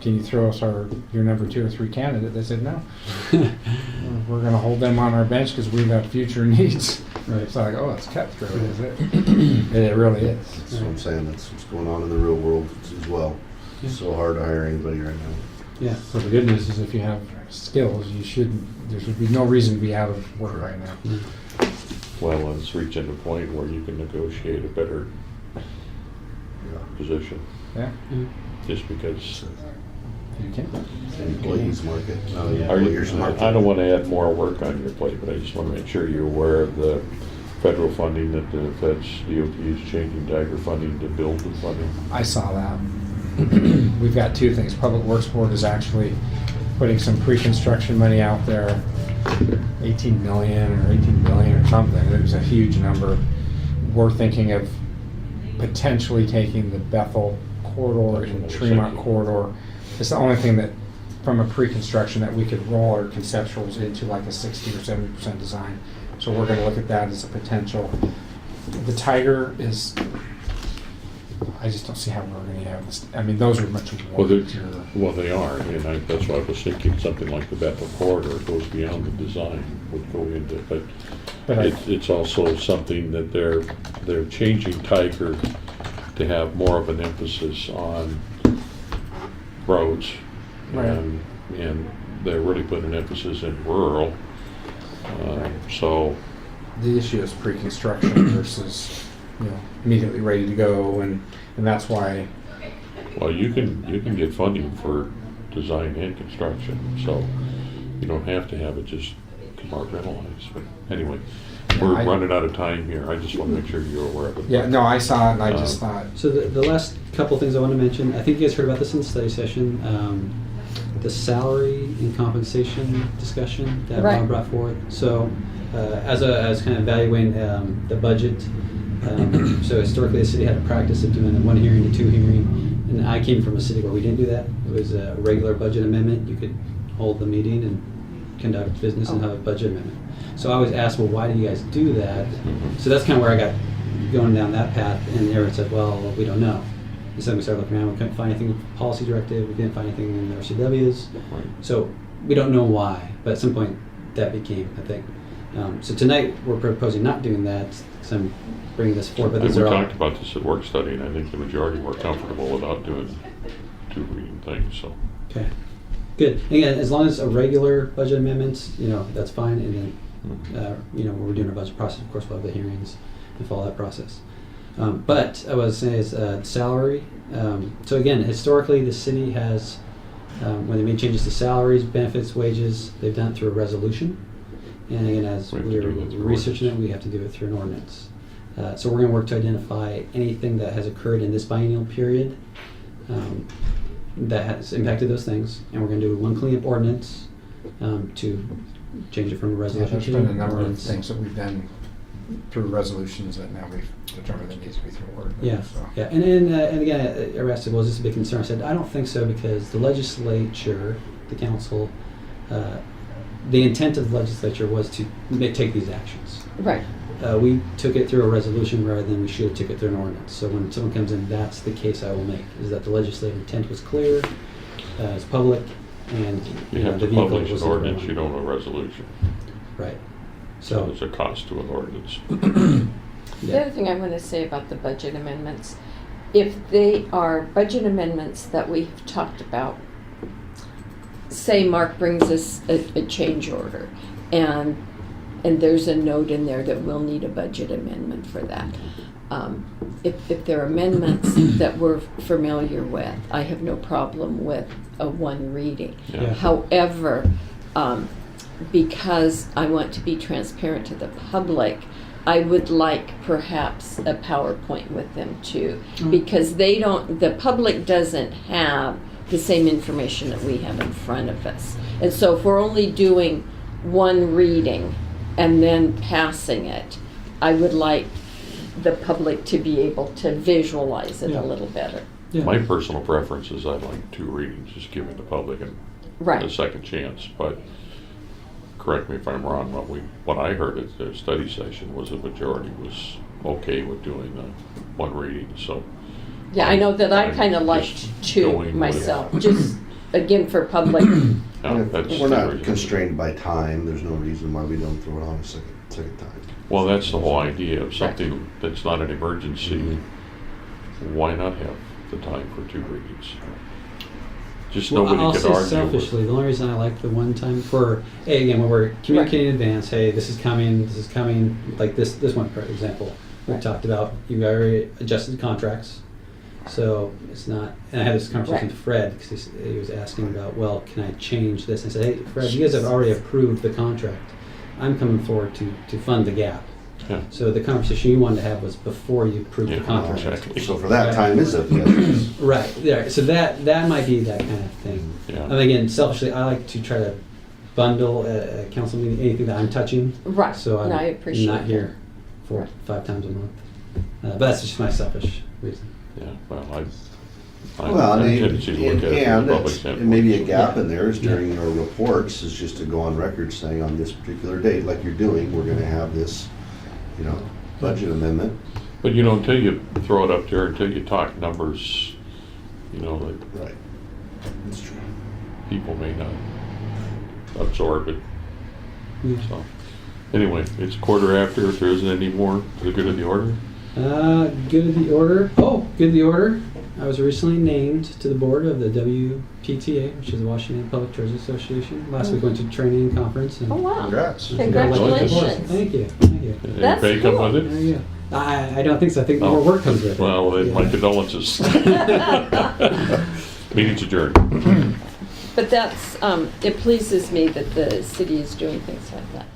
can you throw us your number 2 or 3 candidate? They said no. We're going to hold them on our bench because we've got future needs. Right. It's like, oh, it's cutthroat, is it? It really is. That's what I'm saying. That's what's going on in the real world as well. Yeah. It's so hard to hire anybody right now. Yeah. So the good news is if you have skills, there should be no reason to be out of work right now. Well, and it's reaching a point where you can negotiate a better position, Yeah, just because. you can. Employees market. Not an Are you, employer's market. I don't want to add more work on your plate, but I just want to make sure you're aware of the federal funding that the feds, DOT is changing Tiger funding to build the funding. I saw that. We've got 2 things. Public Works Board is actually putting some pre-construction money out there, 18 million or 18 billion or something. It was a huge number. We're thinking of potentially taking the Bethel corridor and Tremont corridor. It's the only thing that, from a pre-construction, that we could roll our conceptuals into like a 60 or 70% design. So we're going to look at that as a potential. The Tiger is, I just don't see how we're gonna have this, I mean, those are much Well, larger. well, they are, and that's why I was thinking something like the Bethel corridor goes beyond the design, would go into, but But I- it's also something that they're changing Tiger to have more of an emphasis on roads. Right. And they're really putting an emphasis in rural. So, The issue is pre-construction versus, immediately ready to go, and that's why, well, you can get funding for design and construction, so you don't have to have it just compartmentalized. But anyway, we're I- running out of time here. I just want to make sure you're aware of it. yeah, no, I saw it and I just thought, So the last couple things I want to mention, I think you guys heard about this in the study session, the salary and compensation discussion that Right. Ron brought forward. So as kind of evaluating the budget, so historically the city had a practice of doing a 1 hearing to 2 hearing, and I came from a city where we didn't do that. It was a regular budget amendment. You could hold the meeting and conduct business and have a budget amendment. So I was asked, well, why do you guys do that? So that's kind of where I got going down that path, and everyone said, well, we don't know. And so we started looking around, we couldn't find anything in the policy directive, we didn't find anything in the RCWs. Right. So we don't know why, but at some point that became a thing. So tonight we're proposing not doing that, because I'm bringing this forward, but And these we are all. talked about this at work study, and I think the majority were comfortable without doing 2 reading things, so. Okay, good. Again, as long as a regular budget amendments, that's fine, and then, when we're doing our budget process, of course, we'll have the hearings and follow that process. But I was saying is salary. So again, historically, the city has, when they made changes to salaries, benefits, wages, they've done it through a resolution. And again, as We have to we're do it through researching it, ordinance. we have to do it through an ordinance. So we're going to work to identify anything that has occurred in this biennial period that has impacted those things, and we're going to do one cleanup ordinance to change it from a yeah, resolution there's to been a an number of ordinance. things that we've done through resolutions that now we've determined that needs to be through ordinance. Yeah, So. yeah, and again, I asked, well, is this a big concern? I said, I don't think so, because the legislature, the council, the intent of the legislature was to take these actions. Right. We took it through a resolution rather than we should have took it through an ordinance. So when someone comes in, that's the case I will make, is that the legislative intent was clear, it's public, and You have the to vehicle publish was an the ordinance, one. you don't have a resolution. Right. So So, there's a cost to an ordinance. The yeah, other thing I want to say about the budget amendments, if they are budget amendments that we've talked about, say Mark brings us a change order, and there's a note in there that we'll need a budget amendment for that. If there are amendments that we're familiar with, I have no problem with a 1 reading. Yeah. However, because I want to be transparent to the public, I would like perhaps a PowerPoint with them too, because the public doesn't have the same information that we have in front of us. And so if we're only doing 1 reading and then passing it, I would like the public to be able to visualize it Yeah. a little better. yeah. My personal preference is I'd like 2 readings, just giving the public a Right. second chance, but correct me if I'm wrong, what I heard at the study session was the majority was okay with doing the 1 reading, so. Yeah, I know that I I'm kind of just liked 2 going with- myself, just again for public. Yeah, that's We're the not reason. constrained by time, there's no reason why we don't throw it on a second time. Well, that's the whole idea of something that's not an emergency. Why not have the time for 2 readings? Just Well, nobody I'll could say argue with. selfishly, the only reason I like the one time again, when we're communicating in advance, hey, this is coming, like this one, for example, we Right. talked about, you've already adjusted the contracts, so it's not, and I had this conversation Right. with Fred, because he was asking about, well, can I change this? And I said, hey, Fred, you guys have already approved the contract. I'm coming forward to fund the gap. Yeah. So the conversation you wanted to have was before you approved the Yeah, contract. exactly. So for that time is a yes. Right, yeah, so that might be that kind of thing. Yeah. And again, selfishly, I like to try to bundle a council meeting, anything that I'm touching. Right, So I'm and I appreciate not that. here 4 Right. 5 times a month. But that's just my selfish reason. Yeah, well, I Well, have and, a tendency to look at it from the public and maybe a standpoint. gap Yeah. in there is during your reports is just to go on record saying on this particular date, like you're doing, we're gonna have this, budget amendment. But until you throw it up there, until you talk numbers, like, Right. That's true. people may not absorb it. Yeah. So, anyway, it's quarter after. If there isn't any more, is it good of the order? Good of the order. Oh, good of the order. I was recently named to the board of the WPTA, which is the Washington Public Tourism Association. Last week went to training and conference. And Oh, wow. Congrats. Congratulations. Thank you. Thank you. Any That's pay come cool. with There it? you go. I don't think so. I think Oh. more work comes with it. Well, then my Yeah. condolences. Meeting's adjourned. But that's, it pleases me that the city is doing things like that.